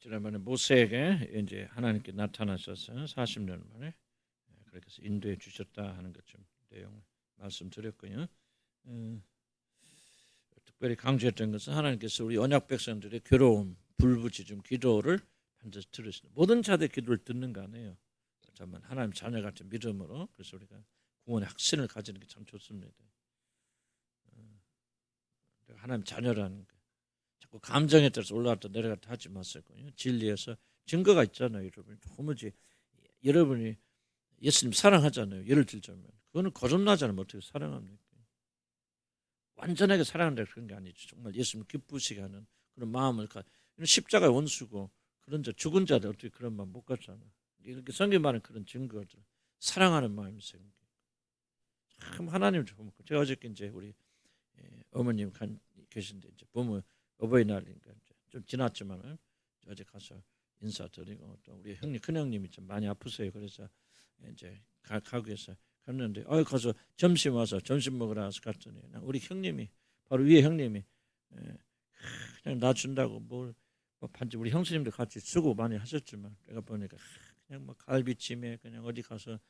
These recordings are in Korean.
지난번에 모세에게 이제 하나님께 나타나셔서 40년 만에 그렇게 해서 인도해 주셨다 하는 것 좀 내용 말씀드렸고요. 특별히 강조했던 것은 하나님께서 우리 언약 백성들의 괴로움, 불부지중 기도를 반드시 들으시는 모든 자들의 기도를 듣는 거 아니에요. 정말 하나님 자녀 같은 믿음으로 그래서 우리가 구원의 확신을 가지는 게 참 좋습니다. 하나님 자녀라는 거. 자꾸 감정에 따라서 올라갔다 내려갔다 하지 마세요. 진리에서 증거가 있잖아요, 여러분. 도무지 여러분이 예수님 사랑하잖아요. 예를 들자면 그거는 거듭나잖아요. 어떻게 사랑합니까? 완전하게 사랑한다 그런 게 아니죠. 정말 예수님 기쁘시게 하는 그런 마음을 십자가의 원수고 그런 자 죽은 자들 어떻게 그런 마음 못 갖잖아. 이렇게 성경 말하는 그런 증거들 사랑하는 마음이 생겨. 참 하나님 좀 제가 어저께 이제 우리 어머님 계신데 이제 부모 어버이날이니까 좀 지났지만은 어제 가서 인사드리고 또 우리 형님 큰 형님이 좀 많이 아프세요. 그래서 이제 가고 해서 갔는데 가서 점심 와서 점심 먹으러 와서 갔더니 우리 형님이 바로 위에 형님이 그냥 나 준다고 뭘 반지 우리 형수님도 같이 쓰고 많이 하셨지만 내가 보니까 그냥 뭐 갈비찜에 그냥 어디 가서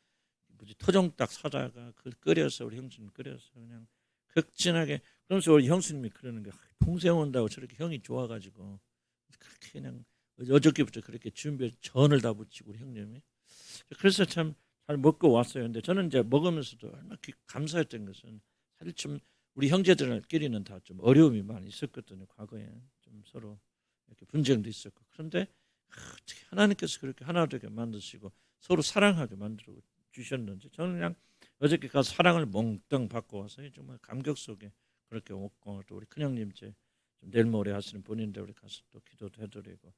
뭐지 토종닭 사다가 그 끓여서 우리 형수님 끓여서 그냥 극진하게 그러면서 우리 형수님이 그러는 게 동생 온다고 저렇게 형이 좋아가지고 그렇게 그냥 어저께부터 그렇게 준비해 전을 다 붙이고 우리 형님이 그래서 참 잘 먹고 왔어요. 근데 저는 이제 먹으면서도 얼마나 감사했던 것은 사실 좀 우리 형제들끼리는 다 좀 어려움이 많이 있었거든요. 과거에 좀 서로 이렇게 분쟁도 있었고 그런데 어떻게 하나님께서 그렇게 하나 되게 만드시고 서로 사랑하게 만들어 주셨는지 저는 그냥 어저께 가서 사랑을 몽땅 받고 와서 정말 감격 속에 그렇게 오고 또 우리 큰형님 좀 내일 모레 하시는 분인데 우리 가서 또 기도도 해드리고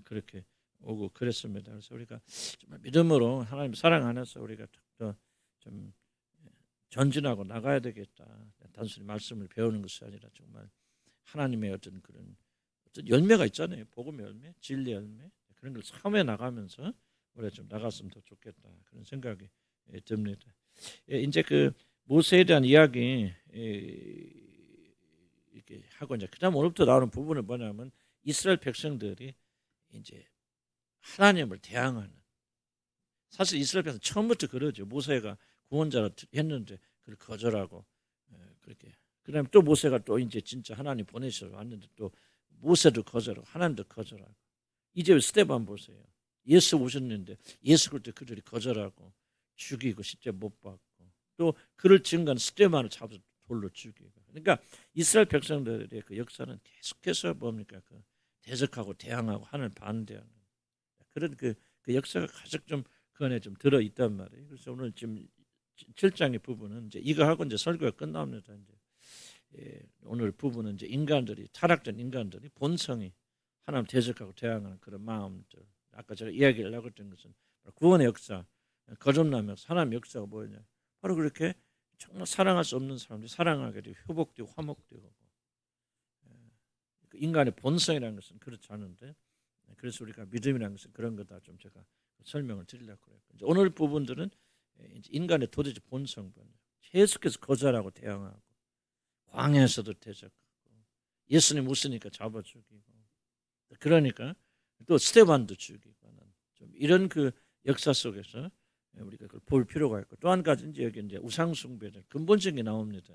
그렇게 오고 그랬습니다. 그래서 우리가 정말 믿음으로 하나님 사랑 안에서 우리가 좀 전진하고 나가야 되겠다. 단순히 말씀을 배우는 것이 아니라 정말 하나님의 어떤 그런 열매가 있잖아요. 복음 열매, 진리 열매 그런 걸 참해 나가면서 우리가 좀 나갔으면 더 좋겠다 그런 생각이 듭니다. 이제 그 모세에 대한 이야기 이렇게 하고 이제 그다음 오늘부터 나오는 부분은 뭐냐면 이스라엘 백성들이 이제 하나님을 대항하는 사실 이스라엘 백성 처음부터 그러죠. 모세가 구원자로 했는데 그걸 거절하고 그렇게 그다음에 또 모세가 또 이제 진짜 하나님 보내셔서 왔는데 또 모세도 거절하고 하나님도 거절하고 이제 스데반 보세요. 예수 오셨는데 예수 그럴 때 그들이 거절하고 죽이고 십자가 못 박고 또 그를 증거한 스데반을 잡아서 돌로 죽이고 그러니까 이스라엘 백성들의 그 역사는 계속해서 뭡니까 그 대적하고 대항하고 하나님을 반대하는 그런 그 역사가 가장 좀 그 안에 좀 들어 있단 말이에요. 그래서 오늘 지금 7장의 부분은 이제 이거 하고 이제 설교가 끝납니다. 이제 오늘 부분은 이제 인간들이 타락된 인간들이 본성이 하나님 대적하고 대항하는 그런 마음들. 아까 제가 이야기를 하고 있던 것은 구원의 역사, 거듭나며 하나님의 역사가 뭐냐? 바로 그렇게 정말 사랑할 수 없는 사람들이 사랑하게 되고 회복되고 화목되고 인간의 본성이라는 것은 그렇지 않은데 그래서 우리가 믿음이라는 것은 그런 거다 좀 제가 설명을 드리려고 그래요. 오늘 부분들은 인간의 도대체 본성 계속해서 거절하고 대항하고 광야에서도 대적하고 예수님 웃으니까 잡아 죽이고 그러니까 또 스테반도 죽이고 좀 이런 그 역사 속에서 우리가 그걸 볼 필요가 있고 또 한 가지 여기 이제 우상숭배에 대한 근본적인 게 나옵니다.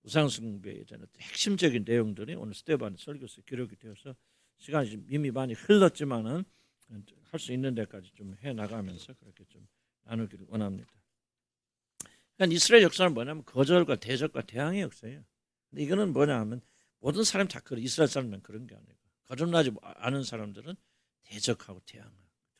우상숭배에 대한 핵심적인 내용들이 오늘 스테반 설교에서 기록이 되어서 시간이 이미 많이 흘렀지만은 할 수 있는 데까지 좀 해 나가면서 그렇게 좀 나누기를 원합니다. 그러니까 이스라엘 역사는 뭐냐면 거절과 대적과 대항의 역사예요. 근데 이거는 뭐냐면 모든 사람이 다 그런 이스라엘 사람들은 그런 게 아니고 거듭나지 않은 사람들은 대적하고 대항하고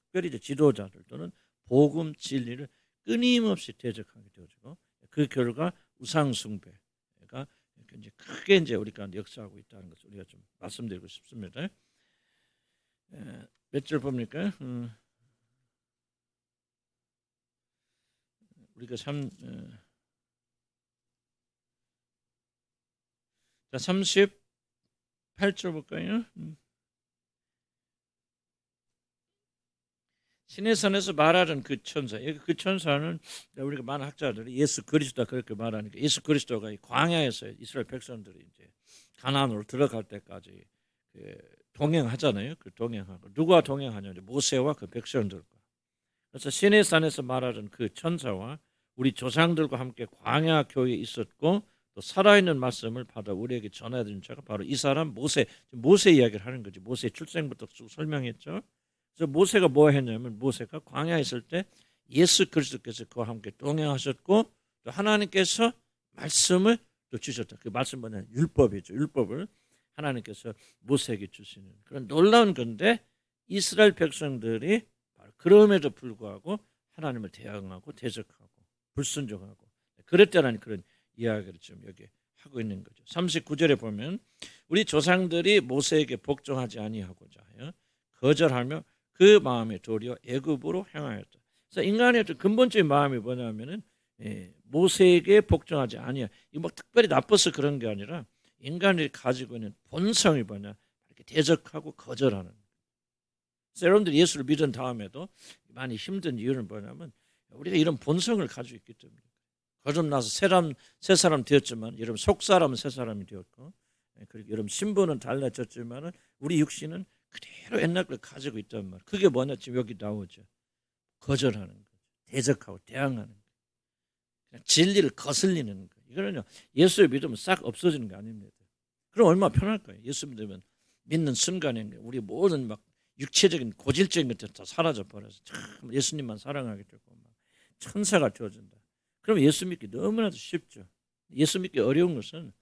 특별히 이제 지도자들 또는 복음 진리를 끊임없이 대적하게 되어지고 그 결과 우상숭배가 이제 크게 이제 우리가 역사하고 있다는 것을 우리가 좀 말씀드리고 싶습니다. 몇 절 봅니까? 우리가 참 38절 볼까요? 신의 산에서 말하는 그 천사, 그 천사는 우리가 많은 학자들이 예수 그리스도가 그렇게 말하니까 예수 그리스도가 광야에서 이스라엘 백성들이 이제 가나안으로 들어갈 때까지 동행하잖아요. 그 동행하고 누가 동행하냐? 모세와 그 백성들과. 그래서 시내산에서 말하는 그 천사와 우리 조상들과 함께 광야 교회에 있었고 또 살아있는 말씀을 받아 우리에게 전해드린 자가 바로 이 사람 모세 이야기를 하는 거지. 모세 출생부터 쭉 설명했죠. 그래서 모세가 뭐 했냐면 모세가 광야에 있을 때 예수 그리스도께서 그와 함께 동행하셨고 또 하나님께서 말씀을 또 주셨다. 그 말씀 뭐냐? 율법이죠. 율법을 하나님께서 모세에게 주시는 그런 놀라운 건데 이스라엘 백성들이 그럼에도 불구하고 하나님을 대항하고 대적하고 불순종하고 그랬다는 그런 이야기를 지금 여기 하고 있는 거죠. 39절에 보면 우리 조상들이 모세에게 복종하지 아니하고자 하여 거절하며 그 마음에 도리어 애굽으로 향하였다. 그래서 인간의 근본적인 마음이 뭐냐면은 모세에게 복종하지 아니야. 이거 뭐 특별히 나빠서 그런 게 아니라 인간이 가지고 있는 본성이 뭐냐 이렇게 대적하고 거절하는. 그래서 여러분들이 예수를 믿은 다음에도 많이 힘든 이유는 뭐냐면 우리가 이런 본성을 가지고 있기 때문에. 거듭나서 새 사람 되었지만 여러분 속 사람은 새 사람이 되었고 그리고 여러분 신분은 달라졌지만 우리 육신은 그대로 옛날 걸 가지고 있단 말이에요. 그게 뭐냐 지금 여기 나오죠. 거절하는 거, 대적하고 대항하는 거, 그냥 진리를 거슬리는 거. 이거는요 예수를 믿으면 싹 없어지는 거 아닙니다. 그럼 얼마나 편할까요? 예수 믿으면 믿는 순간에 우리 모든 막 육체적인 고질적인 것들 다 사라져 버려서 참 예수님만 사랑하게 되고 막 천사가 되어준다. 그럼 예수 믿기 너무나도 쉽죠. 예수 믿기 어려운 것은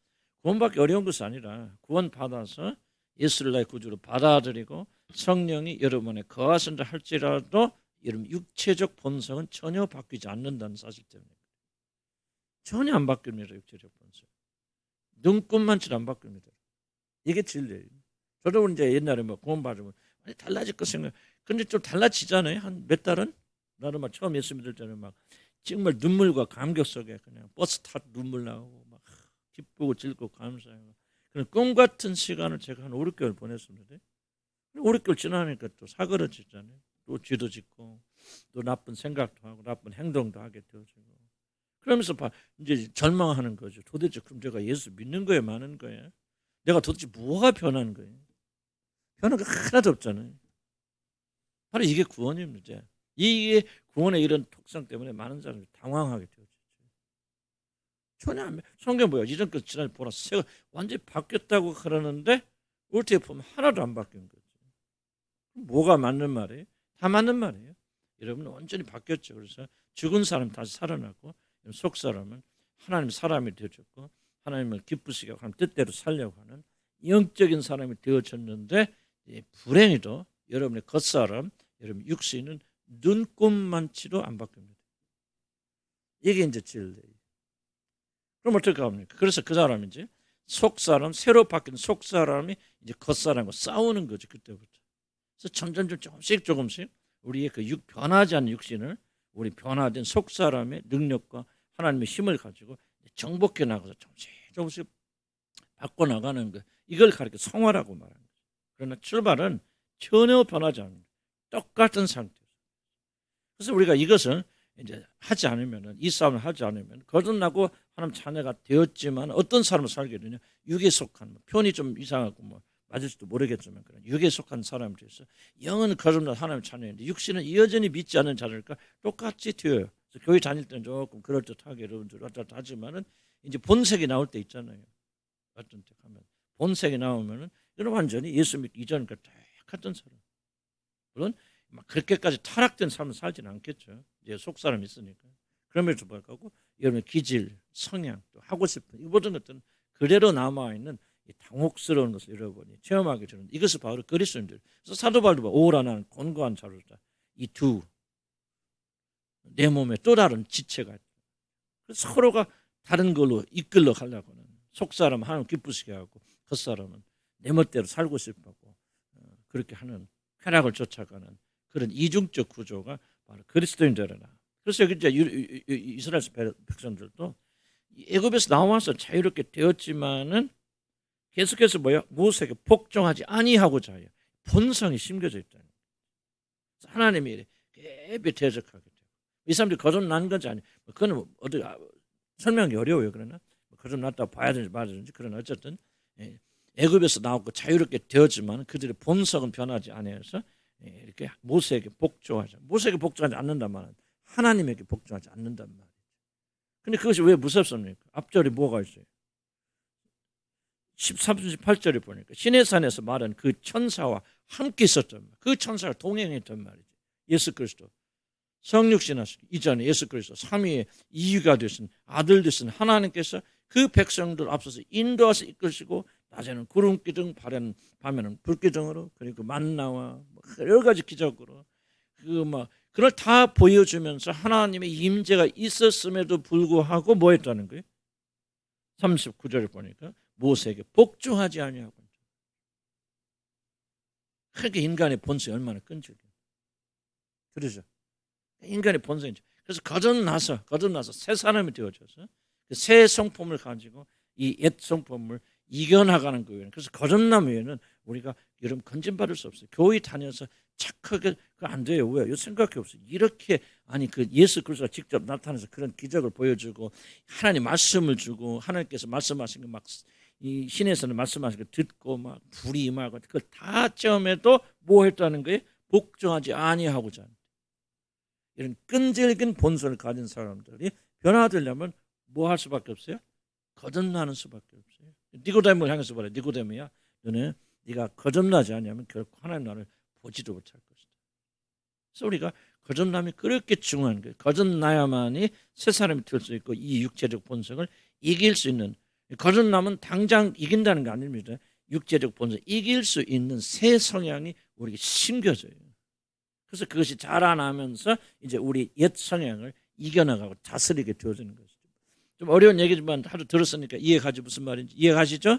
구원받기 어려운 것이 아니라 구원 받아서 예수를 나의 구주로 받아들이고 성령이 여러분에 거하신다 할지라도 여러분 육체적 본성은 전혀 바뀌지 않는다는 사실 때문에 전혀 안 바뀝니다. 육체적 본성. 눈꽃만치도 안 바뀝니다. 이게 진리예요. 저도 이제 옛날에 뭐 구원 받으면 달라질 것 생각. 근데 좀 달라지잖아요. 한 몇 달은 나도 막 처음 예수 믿을 때는 막 정말 눈물과 감격 속에 그냥 버스 타고 눈물 나오고 막 기쁘고 즐겁고 감사하고 그런 꿈 같은 시간을 제가 한 5, 6개월 보냈습니다. 5, 6개월 지나니까 또 사그러지잖아요. 또 죄도 짓고 또 나쁜 생각도 하고 나쁜 행동도 하게 되어지고 그러면서 이제 절망하는 거죠. 도대체 그럼 제가 예수 믿는 거에 많은 거예요? 내가 도대체 뭐가 변한 거예요? 변한 거 하나도 없잖아요. 바로 이게 구원입니다. 이게 구원의 이런 특성 때문에 많은 사람들이 당황하게 되어지죠. 전혀 안 성경 뭐야? 이전 거 지난해 보라 새가 완전히 바뀌었다고 그러는데 어떻게 보면 하나도 안 바뀐 거죠. 뭐가 맞는 말이에요? 다 맞는 말이에요. 여러분은 완전히 바뀌었죠. 그래서 죽은 사람 다시 살아났고 속 사람은 하나님 사람이 되어졌고 하나님을 기쁘시게 하고 하나님 뜻대로 살려고 하는 영적인 사람이 되어졌는데 불행히도 여러분의 겉사람, 여러분 육신은 눈꽃만치도 안 바뀝니다. 이게 이제 진리예요. 그럼 어떻게 합니까? 그래서 그 사람이 이제 속사람, 새로 바뀐 속사람이 이제 겉사람과 싸우는 거죠. 그때부터. 그래서 점점 조금씩 우리의 그 변하지 않는 육신을 우리 변화된 속사람의 능력과 하나님의 힘을 가지고 정복해 나가서 조금씩 바꿔나가는 거. 이걸 가리켜 성화라고 말하는 거죠. 그러나 출발은 전혀 변하지 않는 똑같은 상태죠. 그래서 우리가 이것을 이제 하지 않으면 이 싸움을 하지 않으면 거듭나고 하나님 자녀가 되었지만 어떤 사람을 살게 되냐 육에 속한 표현이 좀 이상하고 뭐 맞을지도 모르겠지만 그런 육에 속한 사람이 돼서 영은 거듭나 하나님 자녀인데 육신은 여전히 믿지 않는 자들과 똑같이 되어요. 그래서 교회 다닐 때는 조금 그럴듯하게 여러분들 왔다 하지만은 이제 본색이 나올 때 있잖아요. 어떤 때 하면 본색이 나오면은 이런 완전히 예수 믿기 이전과 똑같은 사람. 물론 막 그렇게까지 타락된 삶을 살지는 않겠죠. 이제 속 사람이 있으니까. 그럼에도 불구하고 여러분의 기질, 성향, 또 하고 싶은 이 모든 것들은 그대로 남아 있는 당혹스러운 것을 여러분이 체험하게 되는 이것을 바로 그리스도인들. 그래서 사도 바울도 오라 나는 권고한 자로다. 이 두 내 몸에 또 다른 지체가 있다. 그래서 서로가 다른 걸로 이끌러 가려고 하는 속 사람 하나님 기쁘시게 하고 겉 사람은 내 멋대로 살고 싶어하고 그렇게 하는 쾌락을 쫓아가는 그런 이중적 구조가 바로 그리스도인들이라. 그래서 여기 이제 이스라엘 백성들도 애굽에서 나와서 자유롭게 되었지만은 계속해서 모세에게 복종하지 아니하고자 해요. 본성이 심겨져 있다는 거예요. 하나님이 깊이 대적하게 돼요. 이 사람들이 거듭난 건지 아니, 그건 설명이 어려워요. 그러나 거듭났다고 봐야 되는지 말아야 되는지 그러나 어쨌든 애굽에서 나오고 자유롭게 되었지만 그들의 본성은 변하지 아니해서 이렇게 모세에게 복종하자. 모세에게 복종하지 않는단 말은 하나님에게 복종하지 않는단 말이에요. 근데 그것이 왜 무섭습니까? 앞절이 뭐가 있어요? 13, 18절에 보니까 시내산에서 말한 그 천사와 함께 있었단 말이에요. 그 천사가 동행했단 말이죠. 예수 그리스도 성육신하시기 이전에 예수 그리스도 삼위의 이유가 되신 아들 되신 하나님께서 그 백성들 앞서서 인도하서 이끄시고 낮에는 구름기둥 밤에는 불기둥으로 그리고 만나와 여러 가지 기적으로 그걸 다 보여주면서 하나님의 임재가 있었음에도 불구하고 뭐 했다는 거예요? 39절을 보니까 모세에게 복종하지 아니하고. 그러니까 인간의 본성이 얼마나 끈질겨요. 그러죠. 인간의 본성이죠. 그래서 거듭나서 새 사람이 되어져서 그 새 성품을 가지고 이 옛 성품을 이겨나가는 거예요. 그래서 거듭남 외에는 우리가 여러분 건진받을 수 없어요. 교회 다녀서 착하게 안 돼요. 왜? 요 생각이 없어요. 이렇게 그 예수 그리스도가 직접 나타나서 그런 기적을 보여주고 하나님 말씀을 주고 하나님께서 말씀하신 거 막 이 신에서는 말씀하신 거 듣고 막 불이 임하고 그걸 다 체험해도 뭐 했다는 거예요? 복종하지 아니하고자. 이런 끈질긴 본성을 가진 사람들이 변화되려면 뭐 할 수밖에 없어요? 거듭나는 수밖에 없어요. 니고데모를 향해서 말해. 니고데모야, 네가 거듭나지 않으면 결코 하나님 나라를 보지도 못할 것이다. 그래서 우리가 거듭남이 그렇게 중요한 거예요. 거듭나야만이 새 사람이 될 수 있고 이 육체적 본성을 이길 수 있는, 거듭남은 당장 이긴다는 게 아닙니다. 육체적 본성 이길 수 있는 새 성향이 우리에게 심겨져요. 그래서 그것이 자라나면서 이제 우리 옛 성향을 이겨나가고 다스리게 되어지는 것이죠. 좀 어려운 얘기지만 하도 들었으니까 이해가지 무슨 말인지 이해가시죠?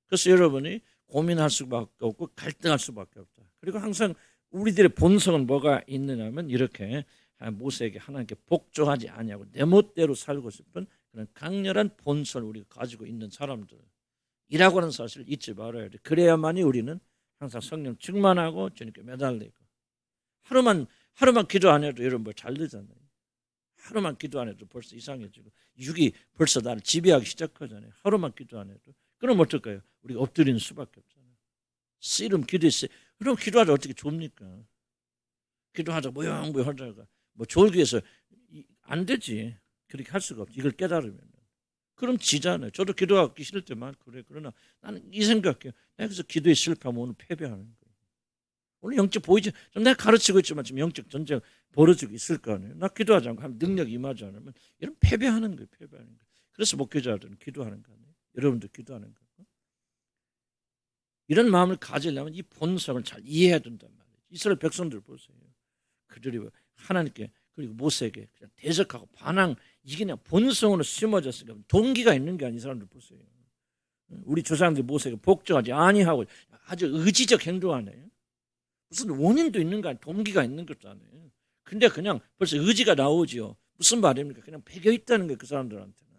그래서 여러분이 고민할 수밖에 없고 갈등할 수밖에 없다. 그리고 항상 우리들의 본성은 뭐가 있느냐면 이렇게 모세에게 하나님께 복종하지 아니하고 내 멋대로 살고 싶은 그런 강렬한 본성을 우리가 가지고 있는 사람들이라고 하는 사실을 잊지 말아야 돼. 그래야만이 우리는 항상 성령 충만하고 주님께 매달리고 하루만 기도 안 해도 여러분 잘 되잖아요. 하루만 기도 안 해도 벌써 이상해지고 육이 벌써 나를 지배하기 시작하잖아요. 하루만 기도 안 해도. 그럼 어떨까요? 우리가 엎드리는 수밖에 없잖아요. 씨름 기도했어요. 그럼 기도하자 어떻게 줍니까? 기도하자 모형모형 하다가 뭐 졸기에서 안 되지. 그렇게 할 수가 없지. 이걸 깨달으면. 그럼 지잖아요. 저도 기도하기 싫을 때 많고 그래. 그러나 나는 이 생각해요. 내가 그래서 기도에 실패하면 오늘 패배하는 거예요. 오늘 영적 보이지? 좀 내가 가르치고 있지만 지금 영적 전쟁 벌어지고 있을 거 아니에요. 나 기도하지 않고 하면 능력이 임하지 않으면 이런 패배하는 거예요. 패배하는 거예요. 그래서 목회자들은 기도하는 거 아니에요. 여러분도 기도하는 거고. 이런 마음을 가지려면 이 본성을 잘 이해해야 된단 말이에요. 이스라엘 백성들 보세요. 그들이 하나님께 그리고 모세에게 그냥 대적하고 반항 이게 그냥 본성으로 심어졌으니까 동기가 있는 게 아닌 사람들 보세요. 우리 조상들이 모세에게 복종하지 아니하고 아주 의지적 행동하네요. 무슨 원인도 있는 거 아니에요. 동기가 있는 것도 아니에요. 근데 그냥 벌써 의지가 나오죠. 무슨 말입니까? 그냥 배겨 있다는 거예요. 그 사람들한테는.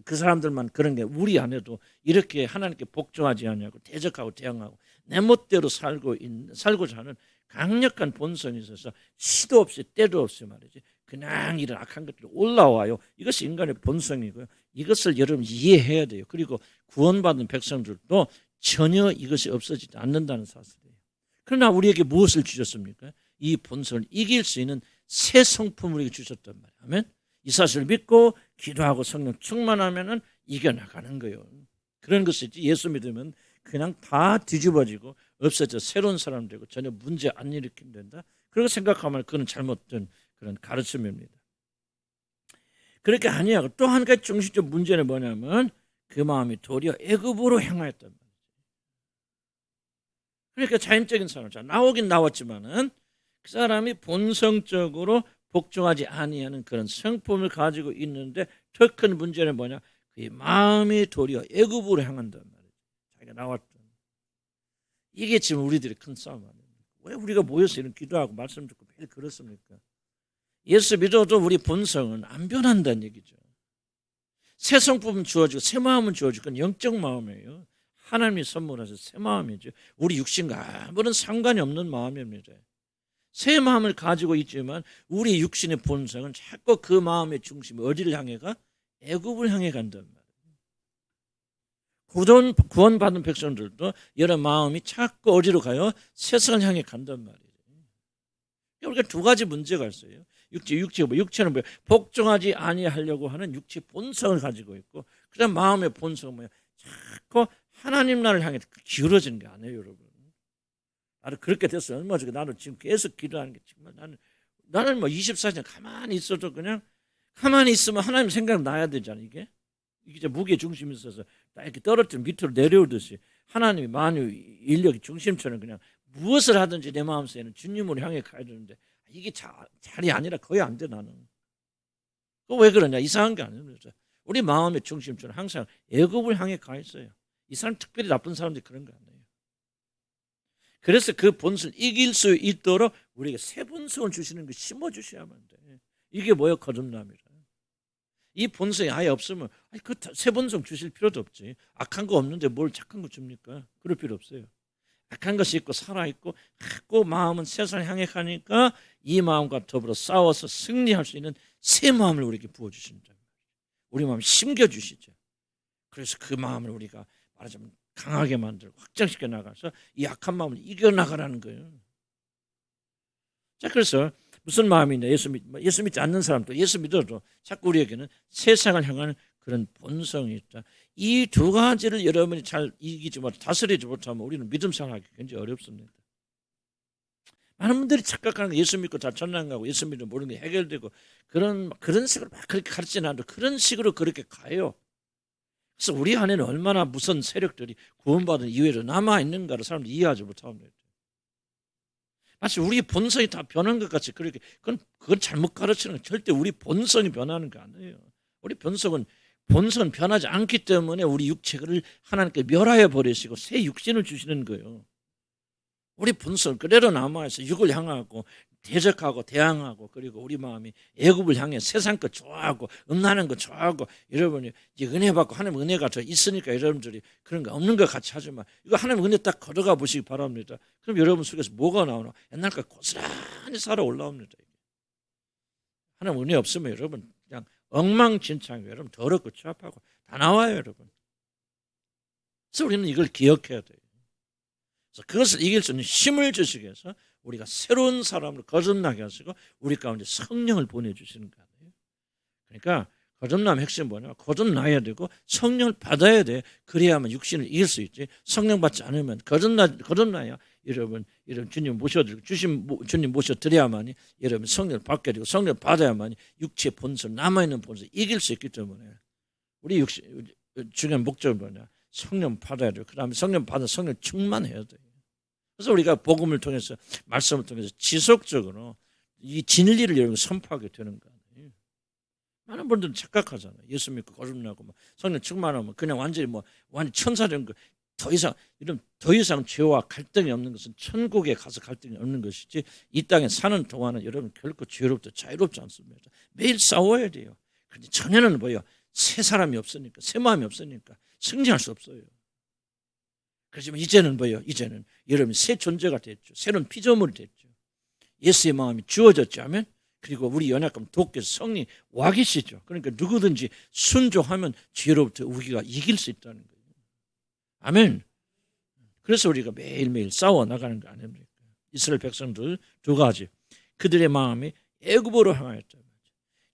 그 사람들만 그런 게 우리 안에도 이렇게 하나님께 복종하지 않냐고 대적하고 대항하고 내 멋대로 살고자 하는 강력한 본성이 있어서 시도 없이 때도 없이 말이지 그냥 이런 악한 것들이 올라와요. 이것이 인간의 본성이고요. 이것을 여러분 이해해야 돼요. 그리고 구원받은 백성들도 전혀 이것이 없어지지 않는다는 사실이에요. 그러나 우리에게 무엇을 주셨습니까? 이 본성을 이길 수 있는 새 성품을 우리에게 주셨단 말이에요. 아멘. 이 사실을 믿고 기도하고 성령 충만하면은 이겨나가는 거예요. 그런 것이지 예수 믿으면 그냥 다 뒤집어지고 없어져 새로운 사람 되고 전혀 문제 안 일으킨다. 그렇게 생각하면 그건 잘못된 그런 가르침입니다. 그렇게 아니하고 또 한 가지 중심적 문제는 뭐냐면 그 마음이 도리어 애굽으로 향하였단 말이에요. 그러니까 자연적인 사람, 나오긴 나왔지만은 그 사람이 본성적으로 복종하지 아니하는 그런 성품을 가지고 있는데 더 큰 문제는 뭐냐? 그 마음이 도리어 애굽으로 향한단 말이에요. 자기가 나왔던. 이게 지금 우리들의 큰 싸움 아닙니까? 왜 우리가 모여서 이런 기도하고 말씀 듣고 매일 그렇습니까? 예수 믿어도 우리 본성은 안 변한다는 얘기죠. 새 성품은 주어지고 새 마음은 주어지고 그건 영적 마음이에요. 하나님이 선물하셔서 새 마음이죠. 우리 육신과 아무런 상관이 없는 마음입니다. 새 마음을 가지고 있지만 우리 육신의 본성은 자꾸 그 마음의 중심이 어디를 향해 가? 애굽을 향해 간단 말이에요. 구원받은 백성들도 이런 마음이 자꾸 어디로 가요? 세상을 향해 간단 말이에요. 우리가 두 가지 문제가 있어요. 육체는 뭐예요? 복종하지 아니하려고 하는 육체 본성을 가지고 있고, 그다음 마음의 본성은 뭐예요? 자꾸 하나님 나라를 향해 기울어지는 게 아니에요, 여러분. 나는 그렇게 됐어요. 얼마 전에 나는 지금 계속 기도하는 게 정말 나는 뭐 24시간 가만히 있어도 그냥 가만히 있으면 하나님 생각 나야 되잖아요. 이게 이제 무게 중심이 있어서 이렇게 떨어뜨려 밑으로 내려오듯이 하나님이 만유 인력의 중심처럼 그냥 무엇을 하든지 내 마음속에는 주님을 향해 가야 되는데 이게 잘이 아니라 거의 안 돼 나는. 왜 그러냐? 이상한 게 아니에요. 우리 마음의 중심처럼 항상 애굽을 향해 가 있어요. 이 사람 특별히 나쁜 사람들이 그런 거 아니에요. 그래서 그 본성을 이길 수 있도록 우리에게 새 본성을 주시는 거 심어주셔야만 돼. 이게 뭐예요? 거듭남이라. 이 본성이 아예 없으면 그 새 본성 주실 필요도 없지. 악한 거 없는데 뭘 착한 거 줍니까? 그럴 필요 없어요. 악한 것이 있고 살아있고 자꾸 마음은 세상을 향해 가니까 이 마음과 더불어 싸워서 승리할 수 있는 새 마음을 우리에게 부어주신다. 우리 마음 심겨주시죠. 그래서 그 마음을 우리가 말하자면 강하게 만들고 확장시켜 나가서 이 악한 마음을 이겨나가라는 거예요. 자, 그래서 무슨 마음이냐? 예수 믿지 않는 사람도 예수 믿어도 자꾸 우리에게는 세상을 향하는 그런 본성이 있다. 이 두 가지를 여러분이 잘 이기지 못하고 다스리지 못하면 우리는 믿음 생활하기 굉장히 어렵습니다. 많은 분들이 착각하는 게 예수 믿고 다 천당 가고 예수 믿으면 모르는 게 해결되고 그런 식으로 막 그렇게 가르치는 않아도 그런 식으로 그렇게 가요. 그래서 우리 안에는 얼마나 무서운 세력들이 구원받은 이후에도 남아있는가를 사람들이 이해하지 못합니다. 마치 우리 본성이 다 변한 것 같이 그렇게 그건 잘못 가르치는 거 절대 우리 본성이 변하는 거 아니에요. 우리 본성은 변하지 않기 때문에 우리 육체를 하나님께 멸하여 버리시고 새 육신을 주시는 거예요. 우리 본성 그대로 남아있어 육을 향하고 대적하고 대항하고 그리고 우리 마음이 애굽을 향해 세상 것 좋아하고 음란한 거 좋아하고 여러분이 이제 은혜 받고 하나님 은혜가 더 있으니까 여러분들이 그런 거 없는 것 같이 하지만 이거 하나님 은혜 딱 걸어가 보시기 바랍니다. 그럼 여러분 속에서 뭐가 나오나? 옛날과 고스란히 살아 올라옵니다. 하나님 은혜 없으면 여러분 그냥 엉망진창이에요. 여러분 더럽고 취합하고 다 나와요, 여러분. 그래서 우리는 이걸 기억해야 돼요. 그래서 그것을 이길 수 있는 힘을 주시기 위해서 우리가 새로운 사람으로 거듭나게 하시고 우리 가운데 성령을 보내주시는 거예요. 그러니까 거듭남의 핵심은 뭐냐? 거듭나야 되고 성령을 받아야 돼. 그래야만 육신을 이길 수 있지. 성령 받지 않으면 거듭나야 여러분 주님 모셔드리고 주님 모셔드려야만이 여러분 성령을 받게 되고 성령을 받아야만이 육체의 본성 남아있는 본성을 이길 수 있기 때문에 우리 중요한 목적은 뭐냐? 성령 받아야 돼요. 그 다음에 성령 받아 성령 충만해야 돼요. 그래서 우리가 복음을 통해서 말씀을 통해서 지속적으로 이 진리를 여러분 선포하게 되는 거예요. 많은 분들은 착각하잖아요. 예수 믿고 거듭나고 성령 충만하면 그냥 완전히 천사된 거 더 이상 죄와 갈등이 없는 것은 천국에 가서 갈등이 없는 것이지 이 땅에 사는 동안은 여러분 결코 죄로부터 자유롭지 않습니다. 매일 싸워야 돼요. 그런데 전에는 뭐예요? 새 사람이 없으니까 새 마음이 없으니까 승리할 수 없어요. 그렇지만 이제는 뭐예요? 이제는 여러분이 새 존재가 됐죠. 새로운 피조물이 됐죠. 예수의 마음이 주어졌지 하면 그리고 우리 연약함 돕게 성령이 와 계시죠. 그러니까 누구든지 순종하면 죄로부터 우리가 이길 수 있다는 거예요. 아멘. 그래서 우리가 매일매일 싸워 나가는 거 아닙니까? 이스라엘 백성들 두 가지. 그들의 마음이 애굽으로 향하였다.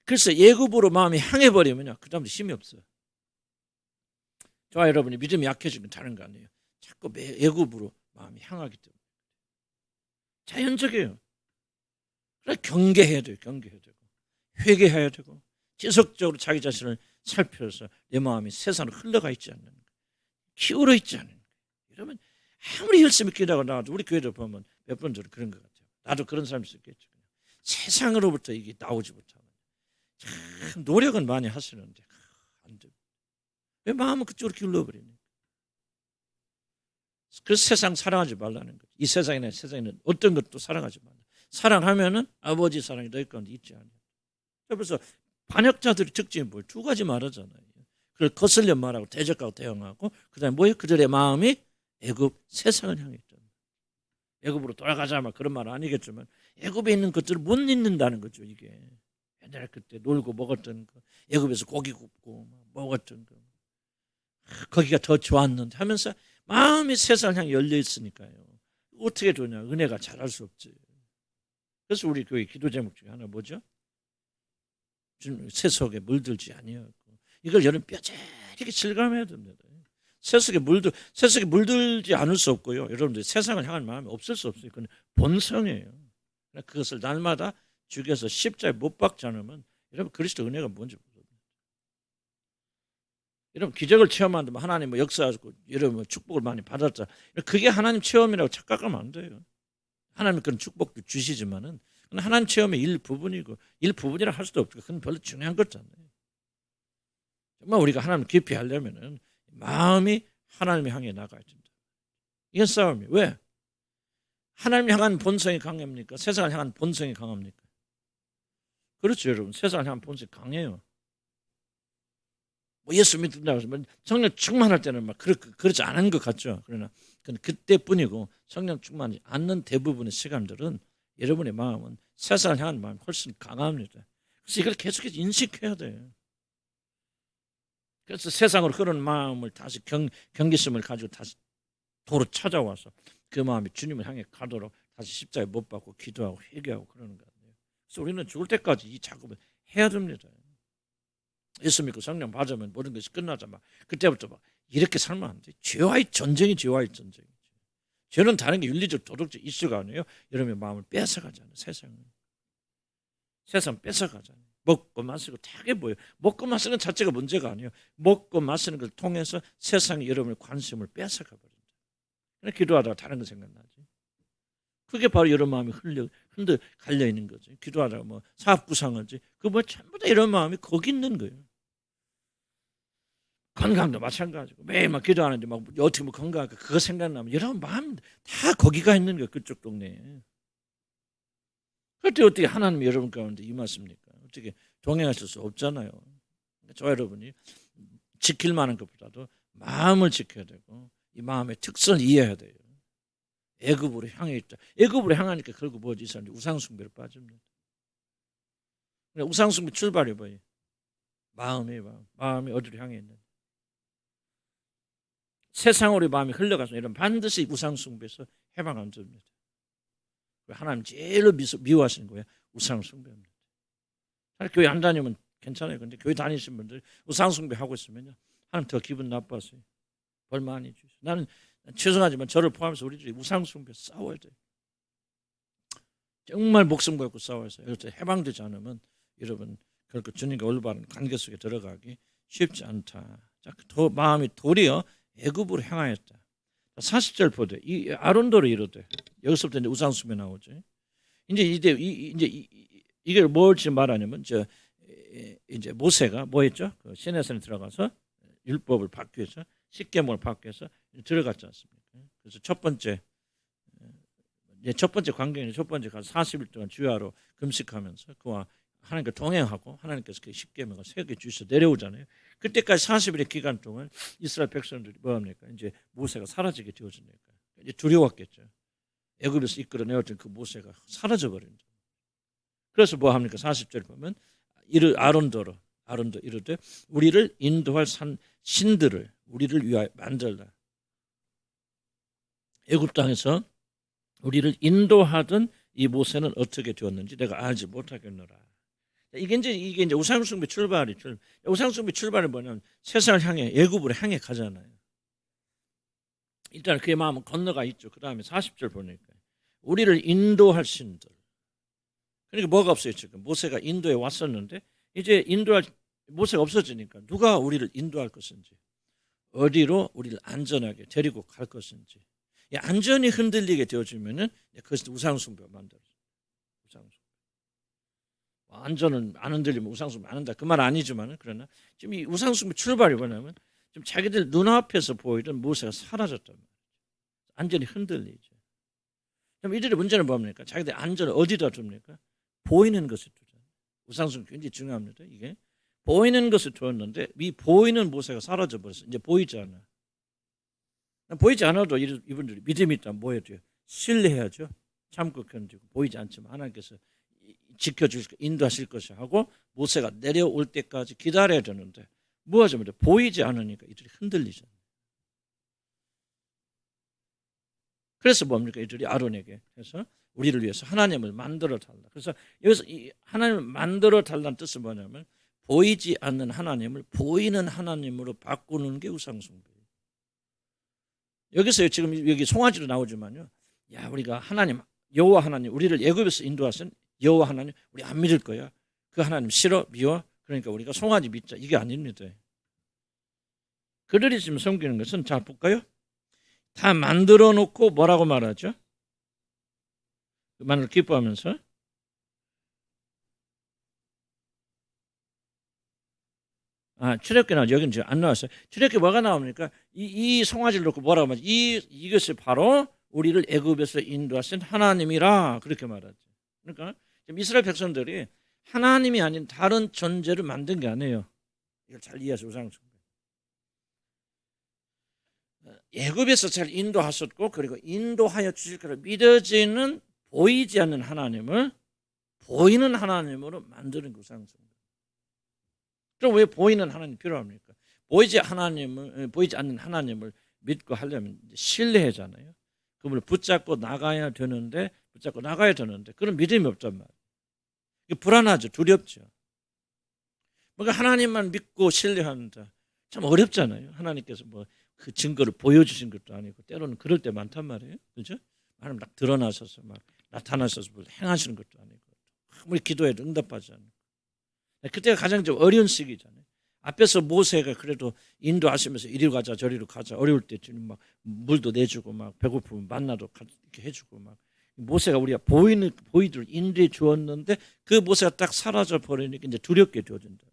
그래서 애굽으로 마음이 향해버리면요. 그 다음에 힘이 없어요. 저와 여러분이 믿음이 약해지면 다른 거 아니에요. 자꾸 애굽으로 마음이 향하기 때문에. 자연적이에요. 그래서 경계해야 돼요. 경계해야 되고 회개해야 되고 지속적으로 자기 자신을 살펴서 내 마음이 세상으로 흘러가 있지 않는 거예요. 기울어 있지 않는 거예요. 이러면 아무리 열심히 기도하고 나와도 우리 교회도 보면 몇 번들은 그런 것 같아요. 나도 그런 사람일 수 있겠죠. 세상으로부터 이게 나오지 못하면 참 노력은 많이 하시는데 안 돼요. 왜 마음은 그쪽으로 기울어버리니? 그래서 세상 사랑하지 말라는 거죠. 이 세상에는 어떤 것도 사랑하지 말라. 사랑하면은 아버지 사랑이 너희 가운데 있지 않아요. 그래서 반역자들의 특징이 뭐예요? 두 가지 말하잖아요. 그걸 거슬려 말하고 대적하고 대응하고 그다음에 뭐예요? 그들의 마음이 애굽 세상을 향해 있다. 애굽으로 돌아가자 막 그런 말은 아니겠지만 애굽에 있는 것들을 못 잊는다는 거죠. 이게 옛날에 그때 놀고 먹었던 거, 애굽에서 고기 굽고 먹었던 거, 거기가 더 좋았는데 하면서 마음이 세상을 향해 열려 있으니까요. 어떻게 되냐? 은혜가 잘할 수 없지. 그래서 우리 교회 기도 제목 중에 하나 뭐죠? 세속에 물들지 아니하고. 이걸 여러분 뼈저리게 실감해야 됩니다. 세속에 물들지 않을 수 없고요. 여러분들 세상을 향한 마음이 없을 수 없어요. 그건 본성이에요. 그것을 날마다 죽여서 십자에 못 박지 않으면 여러분 그리스도 은혜가 뭔지 모릅니다. 여러분 기적을 체험한다면 하나님 뭐 역사하고 여러분 축복을 많이 받았자 그게 하나님 체험이라고 착각하면 안 돼요. 하나님 그런 축복도 주시지만은 하나님 체험의 일부분이고 일부분이라 할 수도 없고 그건 별로 중요한 거잖아요. 정말 우리가 하나님 깊이 하려면은 마음이 하나님을 향해 나가야 된다. 이건 싸움이에요. 왜? 하나님 향한 본성이 강합니까? 세상을 향한 본성이 강합니까? 그렇죠, 여러분. 세상을 향한 본성이 강해요. 뭐 예수 믿는다고 해서 성령 충만할 때는 막 그렇지 않은 것 같죠. 그러나 그때뿐이고 성령 충만하지 않는 대부분의 시간들은 여러분의 마음은 세상을 향한 마음이 훨씬 강합니다. 그래서 이걸 계속해서 인식해야 돼요. 그래서 세상으로 흐르는 마음을 다시 경계심을 가지고 다시 도로 찾아와서 그 마음이 주님을 향해 가도록 다시 십자가에 못 박고 기도하고 회개하고 그러는 거예요. 그래서 우리는 죽을 때까지 이 작업을 해야 됩니다. 예수 믿고 성령 받으면 모든 것이 끝나자 막 그때부터 막 이렇게 살면 안 돼. 죄와의 전쟁이 죄와의 전쟁이죠. 죄는 다른 게 윤리적 도덕적 이슈가 아니에요. 여러분의 마음을 뺏어가잖아요. 세상 뺏어가잖아요. 먹고 마시고 다게 보여요. 먹고 마시는 자체가 문제가 아니에요. 먹고 마시는 걸 통해서 세상이 여러분의 관심을 뺏어가 버린다. 그냥 기도하다가 다른 거 생각나지. 그게 바로 여러분 마음이 흔들 갈려 있는 거죠. 기도하다가 뭐 사업 구상하지. 그 뭐 전부 다 이런 마음이 거기 있는 거예요. 건강도 마찬가지고 매일 막 기도하는데 막 어떻게 뭐 건강할까 그거 생각나면 여러분 마음 다 거기가 있는 거예요. 그쪽 동네에. 그럴 때 어떻게 하나님이 여러분 가운데 임하십니까? 어떻게 동행하실 수 없잖아요. 그러니까 저 여러분이 지킬 만한 것보다도 마음을 지켜야 되고 이 마음의 특성을 이해해야 돼요. 애굽으로 향해 있다. 애굽으로 향하니까 결국 뭐지? 이 사람이 우상숭배로 빠집니다. 우상숭배 출발이 뭐예요? 마음이 어디로 향해 있는? 세상으로 마음이 흘러가서 이런 반드시 우상숭배에서 해방 안 됩니다. 하나님 제일로 미워하시는 거예요. 우상숭배입니다. 교회 안 다니면 괜찮아요. 근데 교회 다니신 분들 우상숭배 하고 있으면요, 하나님 더 기분 나빠서요. 벌 많이 주세요. 나는 죄송하지만 저를 포함해서 우리들이 우상숭배 싸워야 돼요. 정말 목숨 걸고 싸워야 돼요. 이렇게 해방되지 않으면 여러분 결국 주님과 올바른 관계 속에 들어가기 쉽지 않다. 자, 마음이 도리어 애굽으로 향하였다. 40절 보되 이 아론도로 이르되 여기서부터 이제 우상숭배 나오죠. 이제 이게 뭘지 말하냐면 이제 모세가 뭐 했죠? 그 시내산에 들어가서 율법을 받기 위해서 십계명을 받기 위해서 들어갔지 않습니까? 그래서 첫 번째 관계는 첫 번째 가서 40일 동안 주야로 금식하면서 그와 하나님과 동행하고 하나님께서 그 십계명을 세계 주셔서 내려오잖아요. 그때까지 40일의 기간 동안 이스라엘 백성들이 뭐 합니까? 이제 모세가 사라지게 되어지니까 이제 두려웠겠죠. 애굽에서 이끌어내었던 그 모세가 사라져 버린다. 그래서 뭐 합니까? 40절 보면 아론도 이르되 우리를 인도할 신들을 우리를 위하여 만들라. 애굽 땅에서 우리를 인도하던 이 모세는 어떻게 되었는지 내가 알지 못하겠노라. 이게 이제 우상숭배 우상숭배 출발이 뭐냐면 세상을 향해 애굽으로 향해 가잖아요. 일단 그의 마음은 건너가 있죠. 그 다음에 40절 보니까 우리를 인도할 신들. 그러니까 뭐가 없어요 지금. 모세가 인도에 왔었는데 이제 인도할 모세가 없어지니까 누가 우리를 인도할 것인지 어디로 우리를 안전하게 데리고 갈 것인지 안전이 흔들리게 되어지면은 그것이 우상숭배가 만들어져요. 우상숭배. 안전은 안 흔들리면 우상숭배 안 한다. 그 말 아니지만은 그러나 지금 이 우상숭배 출발이 뭐냐면 지금 자기들 눈앞에서 보이던 모세가 사라졌단 말이에요. 안전이 흔들리죠. 그럼 이들의 문제는 뭡니까? 자기들 안전을 어디다 둡니까? 보이는 것을 두잖아요. 우상숭배 굉장히 중요합니다. 이게 보이는 것을 두었는데 이 보이는 모세가 사라져 버렸어. 이제 보이지 않아. 보이지 않아도 이분들이 믿음이 있다면 뭐 해야 돼요? 신뢰해야죠. 참고 견디고 보이지 않지만 하나님께서 지켜주실 인도하실 것이 하고 모세가 내려올 때까지 기다려야 되는데 뭐 하자마자 보이지 않으니까 이들이 흔들리잖아요. 그래서 뭡니까? 이들이 아론에게 해서 우리를 위해서 하나님을 만들어 달라. 그래서 여기서 이 하나님을 만들어 달라는 뜻은 뭐냐면 보이지 않는 하나님을 보이는 하나님으로 바꾸는 게 우상숭배예요. 여기서 지금 여기 송아지로 나오지만요. 야, 우리가 하나님, 여호와 하나님, 우리를 애굽에서 인도하신 여호와 하나님, 우리 안 믿을 거야. 그 하나님 싫어, 미워. 그러니까 우리가 송아지 믿자. 이게 아닙니다. 그들이 지금 섬기는 것은, 자 볼까요? 다 만들어 놓고 뭐라고 말하죠? 그만을 기뻐하면서 출애굽기나 여기는 지금 안 나왔어요. 출애굽기 뭐가 나옵니까? 이 송아지를 놓고 뭐라고 말하죠? 이것이 바로 우리를 애굽에서 인도하신 하나님이라 그렇게 말하죠. 그러니까 지금 이스라엘 백성들이 하나님이 아닌 다른 존재를 만든 게 아니에요. 이걸 잘 이해하세요. 우상숭배. 애굽에서 잘 인도하셨고 그리고 인도하여 주실 거라 믿어지는 보이지 않는 하나님을 보이는 하나님으로 만드는 게 우상숭배. 그럼 왜 보이는 하나님이 필요합니까? 보이지 않는 하나님을 믿고 하려면 신뢰하잖아요. 그분을 붙잡고 나가야 되는데 그런 믿음이 없단 말이에요. 이게 불안하죠. 두렵죠. 뭔가 하나님만 믿고 신뢰한다. 참 어렵잖아요. 하나님께서 뭐 그 증거를 보여주신 것도 아니고 때로는 그럴 때 많단 말이에요. 그렇죠? 하나님 딱 드러나셔서 막 나타나셔서 뭘 행하시는 것도 아니고 아무리 기도해도 응답하지 않고 그때가 가장 좀 어려운 시기잖아요. 앞에서 모세가 그래도 인도하시면서 이리로 가자 저리로 가자 어려울 때 막 물도 내주고 막 배고프면 만나도 이렇게 해주고 막 모세가 우리가 보이도록 인도해 주었는데 그 모세가 딱 사라져 버리니까 이제 두렵게 되어진다.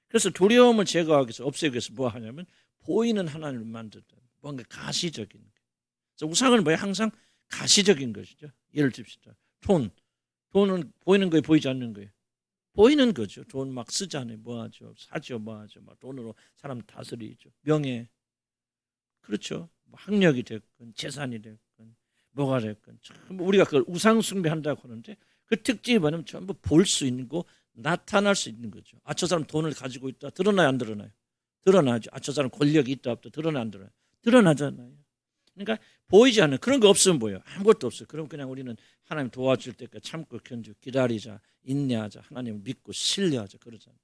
그래서 두려움을 제거하기 위해서 없애기 위해서 뭐 하냐면 보이는 하나님을 만들다. 뭔가 가시적인. 그래서 우상은 뭐야? 항상 가시적인 것이죠. 예를 듭시다. 돈은 보이는 거예요, 보이지 않는 거예요. 보이는 거죠. 돈 막 쓰잖아요. 뭐하죠? 사죠, 뭐하죠? 막 돈으로 사람 다스리죠. 명예, 그렇죠. 뭐 학력이 됐건 재산이 됐건 뭐가 됐건 전부 우리가 그걸 우상 숭배한다고 하는데 그 특징이 뭐냐면 전부 볼 수 있는 거, 나타날 수 있는 거죠. 저 사람 돈을 가지고 있다. 드러나요, 안 드러나요? 드러나죠. 저 사람 권력이 있다, 없다. 드러나, 안 드러나요? 드러나잖아요. 그러니까 보이지 않는 그런 거 없으면 뭐예요? 아무것도 없어요. 그럼 그냥 우리는 하나님 도와줄 때까지 참고 견디고 기다리자, 인내하자, 하나님을 믿고 신뢰하자 그러잖아요.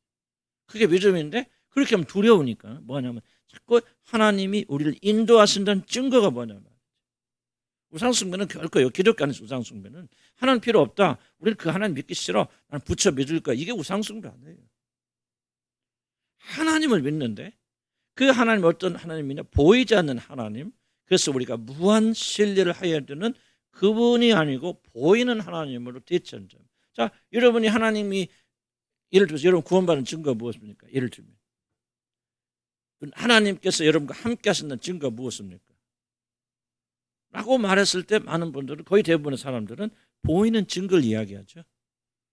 그게 믿음인데 그렇게 하면 두려우니까 뭐냐면 자꾸 하나님이 우리를 인도하신다는 증거가 뭐냐면 우상숭배는 결코요. 기독교 안에서 우상숭배는 하나님 필요 없다. 우리는 그 하나님 믿기 싫어. 나는 부처 믿을 거야. 이게 우상숭배 아니에요. 하나님을 믿는데 그 하나님 어떤 하나님이냐? 보이지 않는 하나님. 그래서 우리가 무한 신뢰를 해야 되는 그분이 아니고 보이는 하나님으로 대체한 점. 자, 여러분이 하나님이 예를 들어서 여러분 구원받은 증거가 무엇입니까? 예를 들면 하나님께서 여러분과 함께 하신다는 증거가 무엇입니까? 라고 말했을 때 많은 분들은 거의 대부분의 사람들은 보이는 증거를 이야기하죠.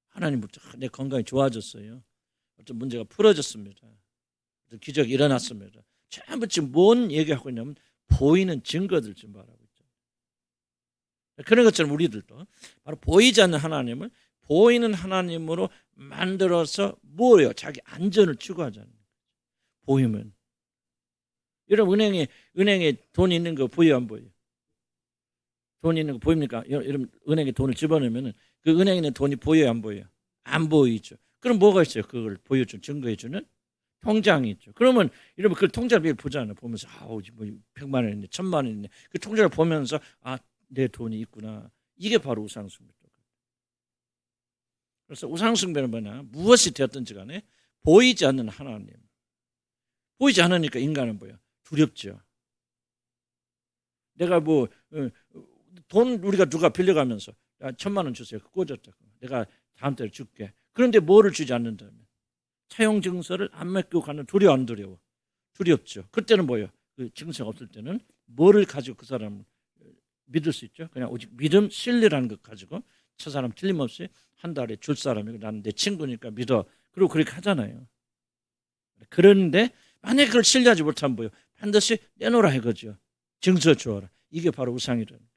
하나님부터 내 건강이 좋아졌어요. 어떤 문제가 풀어졌습니다. 어떤 기적이 일어났습니다. 전부 지금 뭔 얘기하고 있냐면 보이는 증거들 좀 말하고 있죠. 그런 것처럼 우리들도 바로 보이지 않는 하나님을 보이는 하나님으로 만들어서 뭐예요? 자기 안전을 추구하자는 거죠. 보이면 여러분 은행에 돈 있는 거 보여요, 안 보여요? 돈 있는 거 보입니까? 여러분 은행에 돈을 집어넣으면 그 은행에 있는 돈이 보여요, 안 보여요? 안 보이죠. 그럼 뭐가 있어요? 그걸 보여준 증거해주는 통장이 있죠. 그러면 여러분 그 통장을 매일 보잖아요. 보면서 뭐 100만 원 있네, 1000만 원 있네. 그 통장을 보면서 내 돈이 있구나. 이게 바로 우상숭배죠. 그래서 우상숭배는 뭐냐? 무엇이 되었든지 간에 보이지 않는 하나님. 보이지 않으니까 인간은 뭐야? 두렵죠. 내가 돈 우리가 누가 빌려가면서 1000만 원 주세요. 꽂았다. 내가 다음 달에 줄게. 그런데 뭐를 주지 않는다면 차용 증서를 안 맡기고 가는 두려워 안 두려워? 두렵죠. 그때는 뭐예요? 그 증서가 없을 때는 뭐를 가지고 그 사람을 믿을 수 있죠? 그냥 오직 믿음, 신뢰라는 것 가지고 저 사람 틀림없이 한 달에 줄 사람이고 나는 내 친구니까 믿어. 그리고 그렇게 하잖아요. 그런데 만약에 그걸 신뢰하지 못하면 뭐예요? 반드시 내놓으라 이거죠. 증서 주어라. 이게 바로 우상이라는 거예요.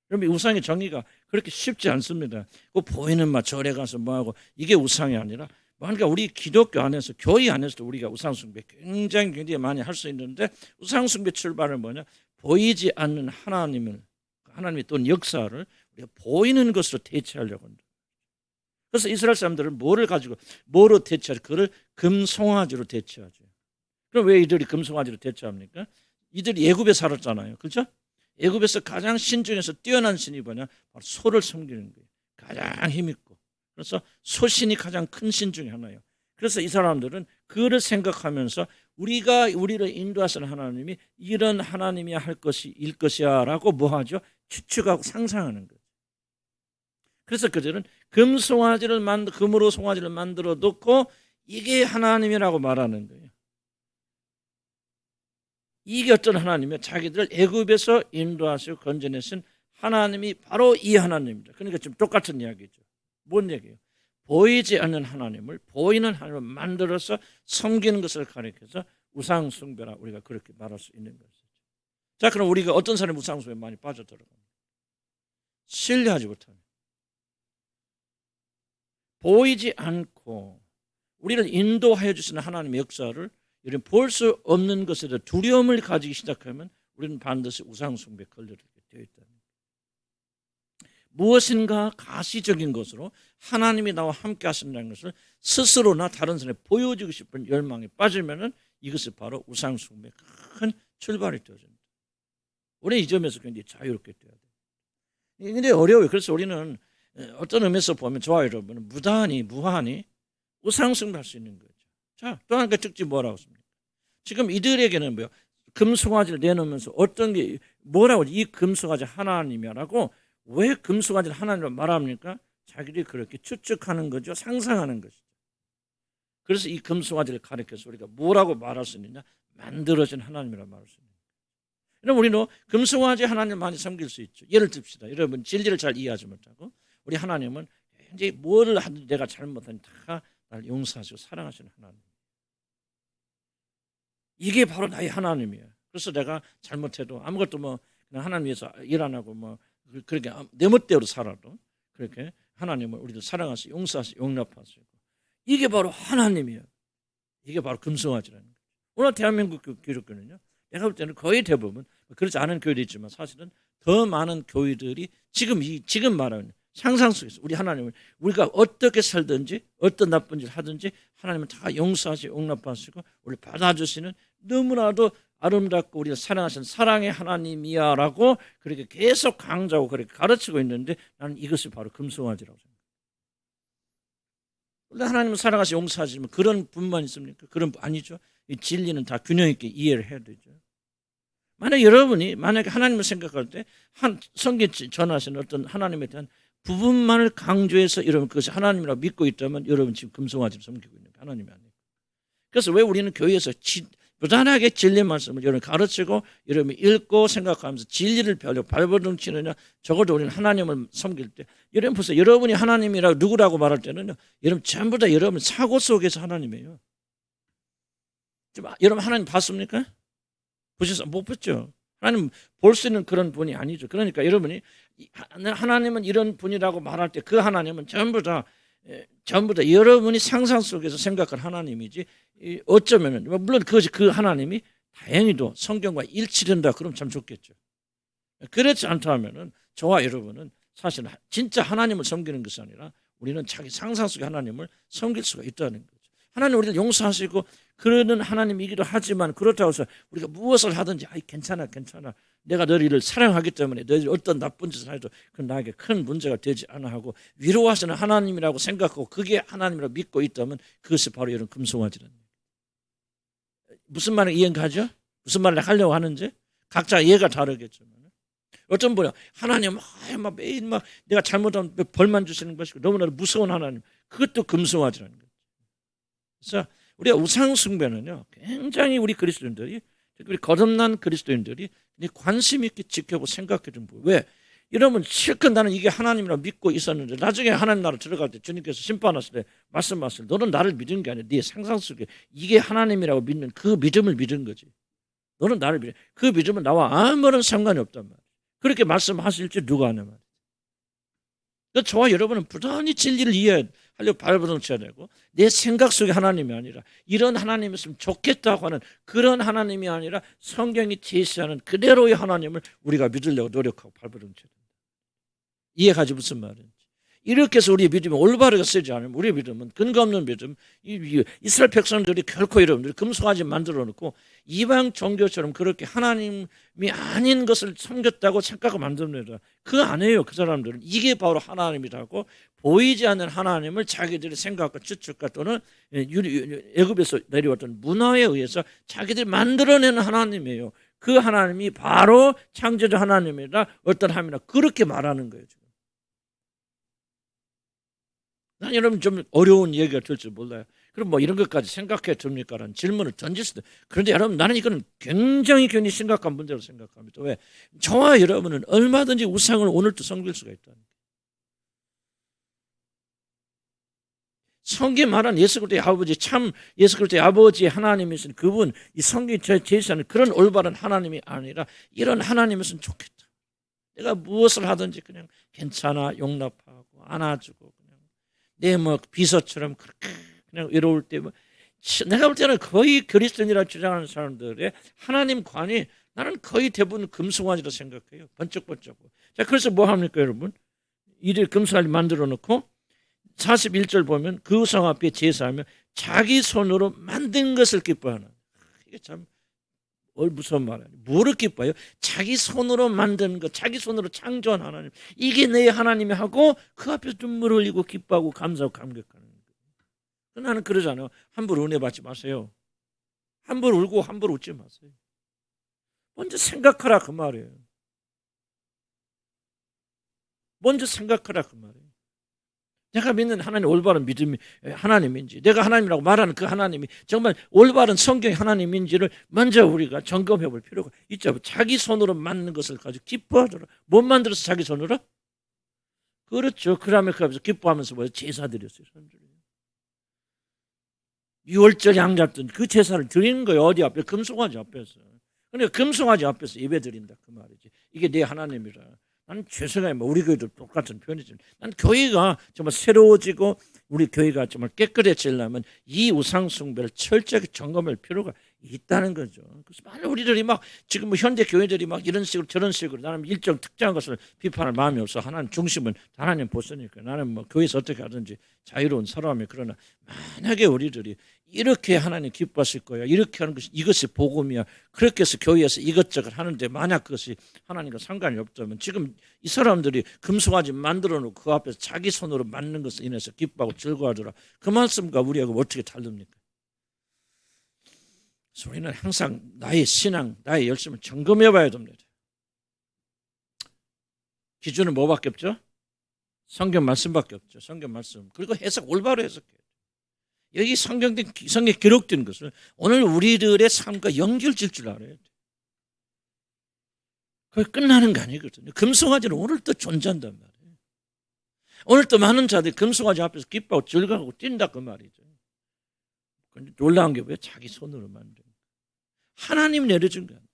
그러면 우상의 정의가 그렇게 쉽지 않습니다. 그 보이는 절에 가서 뭐하고 이게 우상이 아니라 그러니까 우리 기독교 안에서 교회 안에서도 우리가 우상숭배 굉장히 많이 할 수 있는데 우상숭배 출발은 뭐냐? 보이지 않는 하나님이 또는 역사를 우리가 보이는 것으로 대체하려고 한다. 그래서 이스라엘 사람들은 뭐로 대체하죠? 그를 금송아지로 대체하죠. 그럼 왜 이들이 금송아지로 대체합니까? 이들이 애굽에 살았잖아요. 그렇죠? 애굽에서 가장 신 중에서 뛰어난 신이 뭐냐? 바로 소를 섬기는 거예요. 가장 힘있고. 그래서 소신이 가장 큰 신 중에 하나예요. 그래서 이 사람들은 그를 생각하면서 우리를 인도하시는 하나님이 이런 하나님이야 일 것이야 라고 뭐하죠? 추측하고 상상하는 거예요. 그래서 그들은 금으로 송아지를 만들어 놓고 이게 하나님이라고 말하는 거예요. 이게 어떤 하나님이요? 자기들 애굽에서 인도하시고 건져내신 하나님이 바로 이 하나님입니다. 그러니까 지금 똑같은 이야기죠. 뭔 얘기예요? 보이지 않는 하나님을 보이는 하나님을 만들어서 섬기는 것을 가리켜서 우상숭배라 우리가 그렇게 말할 수 있는 것이죠. 자, 그럼 우리가 어떤 사람이 우상숭배에 많이 빠져들어갑니까? 신뢰하지 못하는, 보이지 않고 우리를 인도하여 주시는 하나님의 역사를 이런 볼 수 없는 것에 대해 두려움을 가지기 시작하면 우리는 반드시 우상숭배에 걸려들게 되어 있다. 무엇인가 가시적인 것으로 하나님이 나와 함께 하신다는 것을 스스로나 다른 사람에 보여주고 싶은 열망에 빠지면은 이것이 바로 우상숭배의 큰 출발이 되어집니다. 우리는 이 점에서 굉장히 자유롭게 되어야 돼요. 근데 어려워요. 그래서 우리는 어떤 의미에서 보면 좋아요, 여러분. 무한히 우상숭배할 수 있는 거죠. 자, 또 한 가지 특징 뭐라고 했습니까? 지금 이들에게는 뭐요? 금송아지를 내놓으면서 어떤 게 뭐라고 이 금송아지 하나님이라고 왜 금송아지를 하나님으로 말합니까? 자기들이 그렇게 추측하는 거죠. 상상하는 것이죠. 그래서 이 금송아지를 가리켜서 우리가 뭐라고 말할 수 있느냐? 만들어진 하나님이라고 말할 수 있는 거예요. 그럼 우리는 금송아지 하나님을 많이 섬길 수 있죠. 예를 듭시다. 여러분 진리를 잘 이해하지 못하고 우리 하나님은 굉장히 뭐를 하든지 내가 잘못하니 다 날 용서하시고 사랑하시는 하나님. 이게 바로 나의 하나님이에요. 그래서 내가 잘못해도 아무것도 그냥 하나님 위해서 일 안 하고 그렇게 내 멋대로 살아도 그렇게 하나님을 우리를 사랑하시고 용서하시고 용납하시고 이게 바로 하나님이에요. 이게 바로 금송아지라는 거예요. 오늘 대한민국 기독교는요. 내가 볼 때는 거의 대부분 그렇지 않은 교회도 있지만 사실은 더 많은 교회들이 지금 말하는 상상 속에서 우리 하나님을 우리가 어떻게 살든지 어떤 나쁜 짓을 하든지 하나님은 다 용서하시고 용납하시고 우리를 받아주시는 너무나도 아름답고 우리를 사랑하시는 사랑의 하나님이야 라고 그렇게 계속 강조하고 그렇게 가르치고 있는데 나는 이것이 바로 금송아지라고 생각합니다. 원래 하나님은 사랑하시고 용서하시면 그런 분만 있습니까? 그런 분 아니죠. 이 진리는 다 균형 있게 이해를 해야 되죠. 만약에 하나님을 생각할 때 성경 전하시는 어떤 하나님에 대한 부분만을 강조해서 여러분 그것이 하나님이라고 믿고 있다면 여러분 지금 금송아지를 섬기고 있는 게 하나님이 아니에요. 그래서 왜 우리는 교회에서 부단하게 진리 말씀을 여러분 가르치고 여러분 읽고 생각하면서 진리를 발버둥 치느냐 적어도 우리는 하나님을 섬길 때 여러분 보세요. 여러분이 하나님이라고 누구라고 말할 때는요. 여러분 전부 다 여러분 사고 속에서 하나님이에요. 여러분 하나님 봤습니까? 못 봤죠. 하나님 볼 수 있는 그런 분이 아니죠. 그러니까 여러분이 하나님은 이런 분이라고 말할 때 그 하나님은 전부 다 여러분이 상상 속에서 생각할 하나님이지 어쩌면은 물론 그 하나님이 다행히도 성경과 일치된다 그러면 참 좋겠죠. 그렇지 않다면은 저와 여러분은 사실 진짜 하나님을 섬기는 것이 아니라 우리는 자기 상상 속의 하나님을 섬길 수가 있다는 거죠. 하나님 우리를 용서하시고 그러는 하나님이기도 하지만 그렇다고 해서 우리가 무엇을 하든지 괜찮아 내가 너희를 사랑하기 때문에 너희들 어떤 나쁜 짓을 해도 그건 나에게 큰 문제가 되지 않아 하고 위로하시는 하나님이라고 생각하고 그게 하나님이라고 믿고 있다면 그것이 바로 이런 금송아지라는 거예요. 무슨 말을 이해가죠? 무슨 말을 하려고 하는지 각자 이해가 다르겠지만 어떤 분은 하나님 매일 내가 잘못하면 벌만 주시는 것이고 너무나도 무서운 하나님 그것도 금송아지라는 거예요. 그래서 우리가 우상숭배는요 굉장히 우리 그리스도인들이 특히 거듭난 그리스도인들이 관심 있게 지켜보고 생각해 좀 보고 왜? 여러분 실컷 나는 이게 하나님이라고 믿고 있었는데 나중에 하나님 나라 들어갈 때 주님께서 심판하실 때 말씀하실 때 너는 나를 믿은 게 아니라 네 상상 속에 이게 하나님이라고 믿는 그 믿음을 믿은 거지. 너는 나를 믿어. 그 믿음은 나와 아무런 상관이 없단 말이야. 그렇게 말씀하실지 누가 아냐 말이야. 저와 여러분은 부단히 진리를 이해해야 하려고 발버둥 쳐야 되고, 내 생각 속에 하나님이 아니라 이런 하나님이었으면 좋겠다고 하는 그런 하나님이 아니라 성경이 제시하는 그대로의 하나님을 우리가 믿으려고 노력하고 발버둥 쳐야 된다. 이해가지 무슨 말인지. 이렇게 해서 우리의 믿음이 올바르게 쓰지 않으면 우리의 믿음은 근거 없는 믿음, 이스라엘 백성들이 결코 여러분들이 금송아지 만들어 놓고 이방 종교처럼 그렇게 하나님이 아닌 것을 섬겼다고 생각하고 만듭니다. 그거 아니에요. 그 사람들은 이게 바로 하나님이라고 보이지 않는 하나님을 자기들이 생각과 추측과 또는 애굽에서 내려왔던 문화에 의해서 자기들이 만들어내는 하나님이에요. 그 하나님이 바로 창조주 하나님이라 어떤 하나님이라 그렇게 말하는 거예요. 지금. 난 여러분 좀 어려운 얘기가 될 줄 몰라요. 그럼 뭐 이런 것까지 생각해 줍니까? 라는 질문을 던질 수도. 그런데 여러분 나는 이거는 굉장히 심각한 문제로 생각합니다. 왜? 저와 여러분은 얼마든지 우상을 오늘도 섬길 수가 있다. 성경 말한 예수 그리스도의 아버지, 참 예수 그리스도의 아버지 하나님이신 그분, 이 성경이 제시하는 그런 올바른 하나님이 아니라 이런 하나님이었으면 좋겠다. 내가 무엇을 하든지 그냥 괜찮아, 용납하고 안아주고 내 뭐 비서처럼 그렇게 그냥 외로울 때 뭐 내가 볼 때는 거의 그리스도인이라 주장하는 사람들의 하나님관이 나는 거의 대부분 금송아지라 생각해요. 번쩍번쩍. 자, 그래서 뭐 합니까, 여러분? 이를 금송아지 만들어 놓고 41절 보면 그 우상 앞에 제사하며 자기 손으로 만든 것을 기뻐하는. 이게 참 무서운 말 아니에요. 뭐를 기뻐해요? 자기 손으로 만든 것, 자기 손으로 창조한 하나님. 이게 내 하나님이 하고 그 앞에서 눈물을 흘리고 기뻐하고 감사하고 감격하는 거예요. 나는 그러잖아요. 함부로 은혜 받지 마세요. 함부로 울고 함부로 웃지 마세요. 먼저 생각하라 그 말이에요. 먼저 생각하라 그 말이에요. 내가 믿는 하나님 올바른 믿음이 하나님인지, 내가 하나님이라고 말하는 그 하나님이 정말 올바른 성경의 하나님인지를 먼저 우리가 점검해 볼 필요가 있죠. 자기 손으로 만든 것을 가지고 기뻐하더라. 못 만들어서 자기 손으로? 그렇죠. 그러면 그 앞에서 기뻐하면서 뭐 제사 드렸어요. 6월절 양 잡던 그 제사를 드리는 거예요. 어디 앞에? 금송아지 앞에서. 그러니까 금송아지 앞에서 예배 드린다 그 말이지. 이게 내 하나님이라. 나는 죄송해요. 우리 교회도 똑같은 표현이지만 난 교회가 정말 새로워지고 우리 교회가 정말 깨끗해지려면 이 우상 숭배를 철저하게 점검할 필요가 있다는 거죠. 그래서 많은 우리들이 막 지금 뭐 현대 교회들이 막 이런 식으로 저런 식으로 나는 일정 특정한 것을 비판할 마음이 없어. 하나님 중심은 하나님 보시니까 나는 뭐 교회에서 어떻게 하든지 자유로운 사람이. 그러나 만약에 우리들이 이렇게 하나님 기뻐하실 거야. 이렇게 하는 것이 이것이 복음이야. 그렇게 해서 교회에서 이것저것 하는데 만약 그것이 하나님과 상관이 없다면 지금 이 사람들이 금송아지 만들어 놓고 그 앞에서 자기 손으로 만든 것을 인해서 기뻐하고 즐거워하더라. 그 말씀과 우리하고 어떻게 다릅니까? 그래서 우리는 항상 나의 신앙, 나의 열심을 점검해 봐야 됩니다. 기준은 뭐밖에 없죠? 성경 말씀밖에 없죠. 성경 말씀. 그리고 해석 올바로 해석해요. 여기 성경에 기록된 것을 오늘 우리들의 삶과 연결질 줄 알아야 돼요. 그게 끝나는 거 아니거든요. 금송아지는 오늘 또 존재한단 말이에요. 오늘 또 많은 자들이 금송아지 앞에서 기뻐하고 즐거워하고 뛴다 그 말이죠. 그런데 놀라운 게 왜 자기 손으로 만든 거예요. 하나님 내려준 거 아니에요.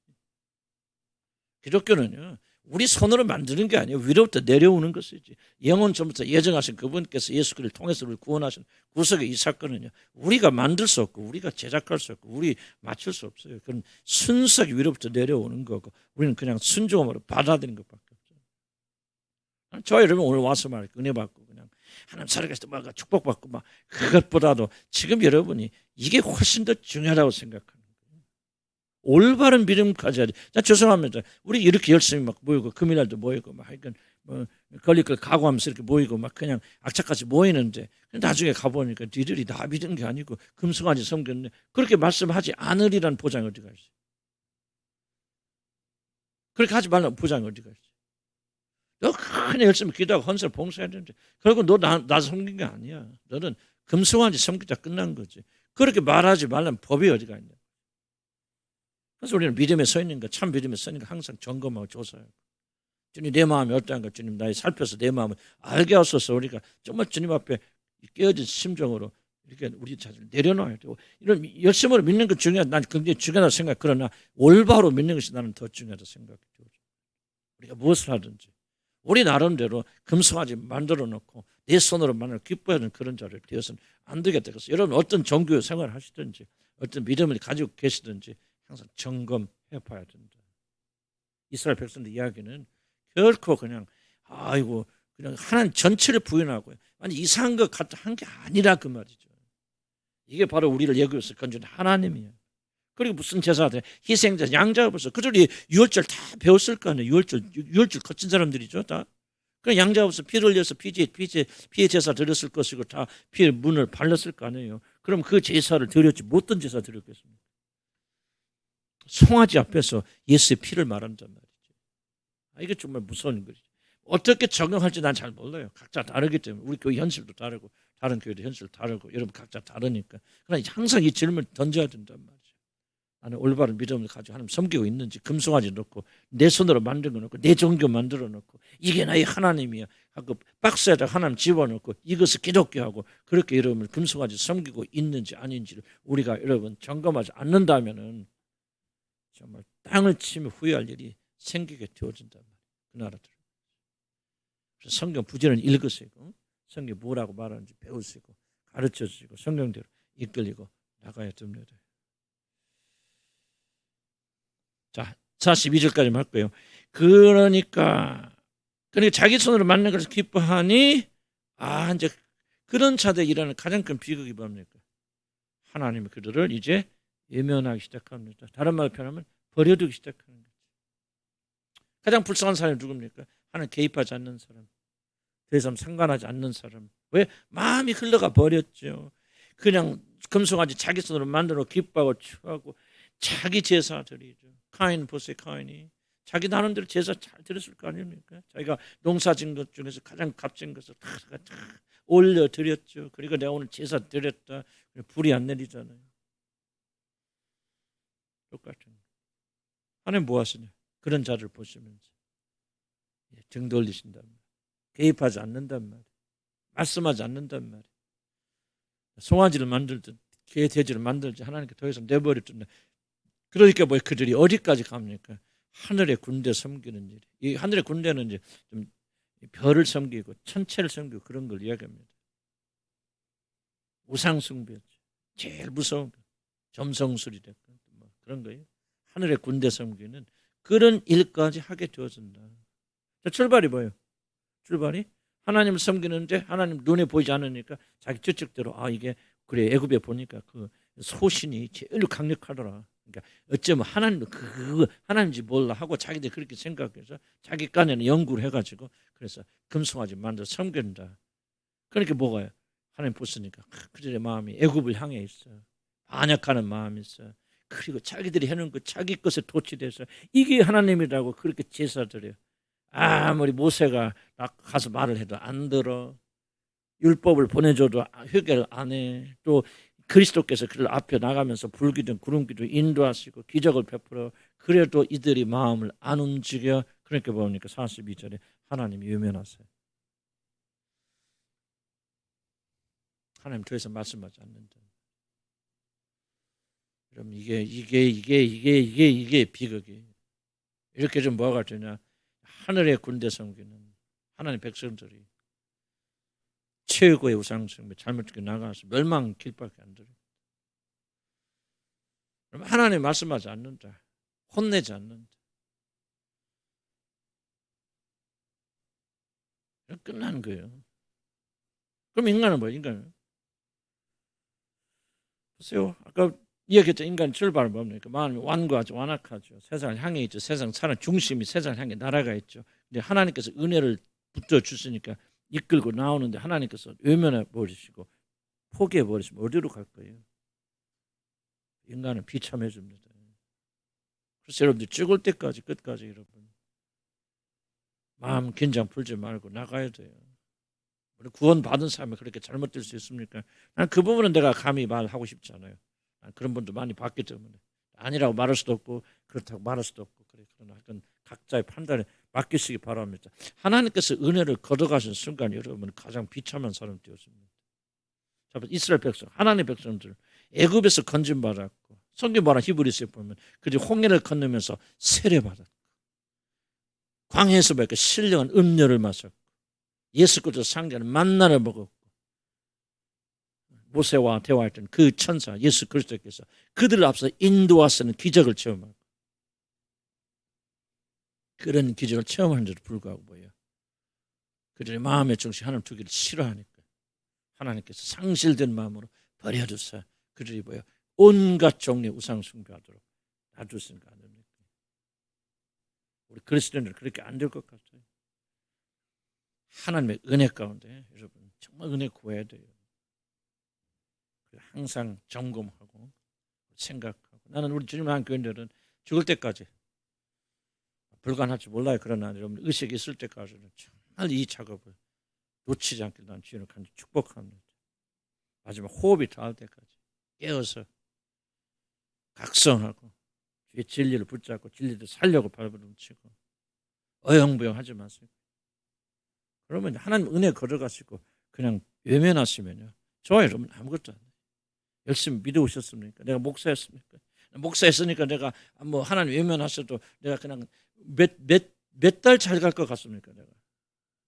기독교는요. 우리 손으로 만드는 게 아니에요. 위로부터 내려오는 것이지. 영원 전부터 예정하신 그분께서 예수 그리스도를 통해서 우리를 구원하신 구속의 이 사건은요. 우리가 만들 수 없고 우리가 제작할 수 없고 우리 맞출 수 없어요. 그건 순수하게 위로부터 내려오는 거고 우리는 그냥 순종으로 받아들이는 것밖에 없어요. 저 여러분 오늘 와서 말 은혜 받고 그냥 하나님 살아계실 때 막 축복받고 막 그것보다도 지금 여러분이 이게 훨씬 더 중요하다고 생각합니다. 올바른 믿음 가져야 돼. 자, 죄송합니다. 우리 이렇게 열심히 막 모이고 금요일날도 모이고 막 하여간 뭐 걸릴 걸 각오하면서 이렇게 모이고 막 그냥 악착같이 모이는데 나중에 가보니까 니들이 나 믿은 게 아니고 금송아지 섬겼네. 그렇게 말씀하지 않으리란 보장이 어디가 있어요? 그렇게 하지 말라는 보장이 어디가 있어요? 너 그냥 열심히 기도하고 헌설 봉사해야 되는데 결국 너 나 섬긴 게 아니야. 너는 금송아지 섬기다 끝난 거지. 그렇게 말하지 말라는 법이 어디가 있냐. 그래서 우리는 믿음에 서 있는 거, 참 믿음에 서 있는 거 항상 점검하고 조사해요. 주님 내 마음이 어떠한가 주님 나의 살펴서 내 마음을 알게 하소서. 우리가 정말 주님 앞에 깨어진 심정으로 이렇게 우리 자신을 내려놔야 되고 이런 열심으로 믿는 것 중요하다. 난 굉장히 중요하다고 생각. 그러나 올바로 믿는 것이 나는 더 중요하다고 생각해요. 우리가 무엇을 하든지 우리 나름대로 금송아지 만들어 놓고 내 손으로 만들어 기뻐하는 그런 자를 되어서는 안 되겠다. 그래서 여러분 어떤 종교 생활을 하시든지 어떤 믿음을 가지고 계시든지 항상 점검해 봐야 된다. 이스라엘 백성들 이야기는 결코 그냥 아이고 그냥 하나님 전체를 부인하고 아니 이상한 것 같아 한 게 아니라 그 말이죠. 이게 바로 우리를 애굽에서 건진 하나님이에요. 그리고 무슨 제사들 희생자 양자 벌써 그들이 유월절 다 배웠을 거 아니에요. 유월절 거친 사람들이죠 다. 그냥 양자 없어 피를 흘려서 피의 제사 드렸을 것이고 다 피의 문을 발랐을 거 아니에요. 그럼 그 제사를 드렸지 뭐 어떤 제사 드렸겠습니까? 송아지 앞에서 예수의 피를 말한단 말이죠. 이게 정말 무서운 거죠. 어떻게 적용할지 난 잘 몰라요. 각자 다르기 때문에 우리 교회 현실도 다르고 다른 교회도 현실 다르고 여러분 각자 다르니까. 그러나 항상 이 질문을 던져야 된단 말이죠. 나는 올바른 믿음을 가지고 하나님 섬기고 있는지 금송아지 넣고 내 손으로 만든 거 넣고 내 종교 만들어 놓고 이게 나의 하나님이야 하고 박스에다 하나님 집어넣고 이것을 기독교하고 그렇게 여러분을 금송아지 섬기고 있는지 아닌지를 우리가 여러분 점검하지 않는다면은 정말 땅을 치며 후회할 일이 생기게 되어진단 말이에요. 그 나라들. 그래서 성경 부지런히 읽으시고 성경 뭐라고 말하는지 배우시고 가르쳐주시고 성경대로 이끌리고 나가야 됩니다. 자, 42절까지 할 거예요. 그러니까 자기 손으로 만든 것을 기뻐하니 이제 그런 자들이 일어나는 가장 큰 비극이 뭡니까? 하나님이 그들을 이제 외면하기 시작합니다. 다른 말로 표현하면 버려두기 시작하는 거죠. 가장 불쌍한 사람이 누굽니까? 하나님 개입하지 않는 사람. 더 이상 상관하지 않는 사람. 왜? 마음이 흘러가 버렸죠. 그냥 금송아지 자기 손으로 만들어 기뻐하고 추하고 자기 제사 드리죠. 카인 보세요. 카인이 자기 나름대로 제사 잘 드렸을 거 아닙니까? 자기가 농사 지은 것 중에서 가장 값진 것을 다 올려 드렸죠. 그리고 내가 오늘 제사 드렸다. 불이 안 내리잖아요. 똑같은 거. 하나님 뭐 하시냐? 그런 자를 보시면서 등 돌리신단 말이에요. 개입하지 않는단 말이에요. 말씀하지 않는단 말이에요. 송아지를 만들든 개 돼지를 만들지 하나님께 더 이상 내버려둔다. 그러니까 뭐 그들이 어디까지 갑니까? 하늘의 군대 섬기는 일. 이 하늘의 군대는 이제 좀 별을 섬기고 천체를 섬기고 그런 걸 이야기합니다. 우상 숭배였죠. 제일 무서운 거. 점성술이 됐고 뭐 그런 거예요. 하늘의 군대 섬기는 그런 일까지 하게 되어진다. 자, 출발이 뭐예요? 출발이 하나님을 섬기는데 하나님 눈에 보이지 않으니까 자기 추측대로 이게 그래 애굽에 보니까 그 소신이 제일 강력하더라. 그러니까 어쩌면 하나님인지 몰라 하고 자기들 그렇게 생각해서 자기 깐에는 연구를 해가지고 그래서 금송아지 만들어 섬긴다. 그러니까 뭐가요? 하나님 보시니까 그들의 마음이 애굽을 향해 있어. 반역하는 마음이 있어. 그리고 자기들이 해놓은 그 자기 것에 도취돼서 이게 하나님이라고 그렇게 제사드려요. 아무리 모세가 가서 말을 해도 안 들어. 율법을 보내줘도 회개를 안 해. 또 그리스도께서 그를 앞에 나가면서 불기둥 구름기둥 인도하시고 기적을 베풀어 그래도 이들이 마음을 안 움직여. 그러니까 보니까 42절에 하나님이 외면하세요. 하나님 더 이상 말씀하지 않는다. 그럼 이게 비극이. 이렇게 좀 뭐가 되냐? 하늘의 군대 섬기는 하나님 백성들이 최고의 우상숭배 잘못되게 나가서 멸망 길밖에 안 들어요. 그럼 하나님 말씀하지 않는다. 혼내지 않는다. 끝난 거예요. 그럼 인간은 뭐예요? 인간은 보세요. 아까 이야기했죠. 인간 출발은 뭡니까? 마음이 완고하죠. 완악하죠. 세상을 향해 있죠. 세상 사람 중심이 세상을 향해 날아가 있죠. 근데 하나님께서 은혜를 붙여 주시니까 이끌고 나오는데 하나님께서 외면해 버리시고 포기해 버리시면 어디로 갈 거예요? 인간은 비참해 줍니다. 그래서 여러분들 죽을 때까지 끝까지 여러분 마음 긴장 풀지 말고 나가야 돼요. 우리 구원 받은 사람이 그렇게 잘못될 수 있습니까? 난 그 부분은 내가 감히 말하고 싶지 않아요. 그런 분도 많이 봤기 때문에 아니라고 말할 수도 없고 그렇다고 말할 수도 없고 그래. 그러나 하여튼 각자의 판단에 맡기시기 바랍니다. 하나님께서 은혜를 걷어가신 순간 여러분은 가장 비참한 사람 되었습니다. 이스라엘 백성, 하나님의 백성들 애굽에서 건진받았고 성경 말한 히브리서에 보면 그들이 홍해를 건너면서 세례받았고 광야에서 보니까 신령한 음료를 마셨고 예수 그리스도 상자는 만나를 먹었고 모세와 대화했던 그 천사 예수 그리스도께서 그들을 앞서 인도하시는 기적을 체험하고 그런 기적을 체험하는데도 불구하고 뭐예요? 그들의 마음의 중심 하나님 두기를 싫어하니까 하나님께서 상실된 마음으로 버려두사 그들이 뭐예요? 온갖 종류의 우상 숭배하도록 놔두신 거 아닙니까? 우리 그리스도인들은 그렇게 안 될 것 같아요. 하나님의 은혜 가운데 여러분 정말 은혜 구해야 돼요. 항상 점검하고 생각하고 나는 우리 주님 한 교인들은 죽을 때까지 불가능할 줄 몰라요. 그러나 여러분 의식이 있을 때까지는 정말 이 작업을 놓치지 않길 난 주님을 간절히 축복합니다. 마지막 호흡이 닿을 때까지 깨어서 각성하고 주의 진리를 붙잡고 진리를 살려고 발버둥치고 어영부영하지 마세요. 그러면 하나님 은혜 걸어가시고 그냥 외면하시면요. 저와 여러분 아무것도 안 해요. 열심히 믿어오셨습니까? 내가 목사였습니까? 목사였으니까 내가 뭐 하나님 외면하셔도 내가 그냥 몇 달 잘 갈 것 같습니까? 내가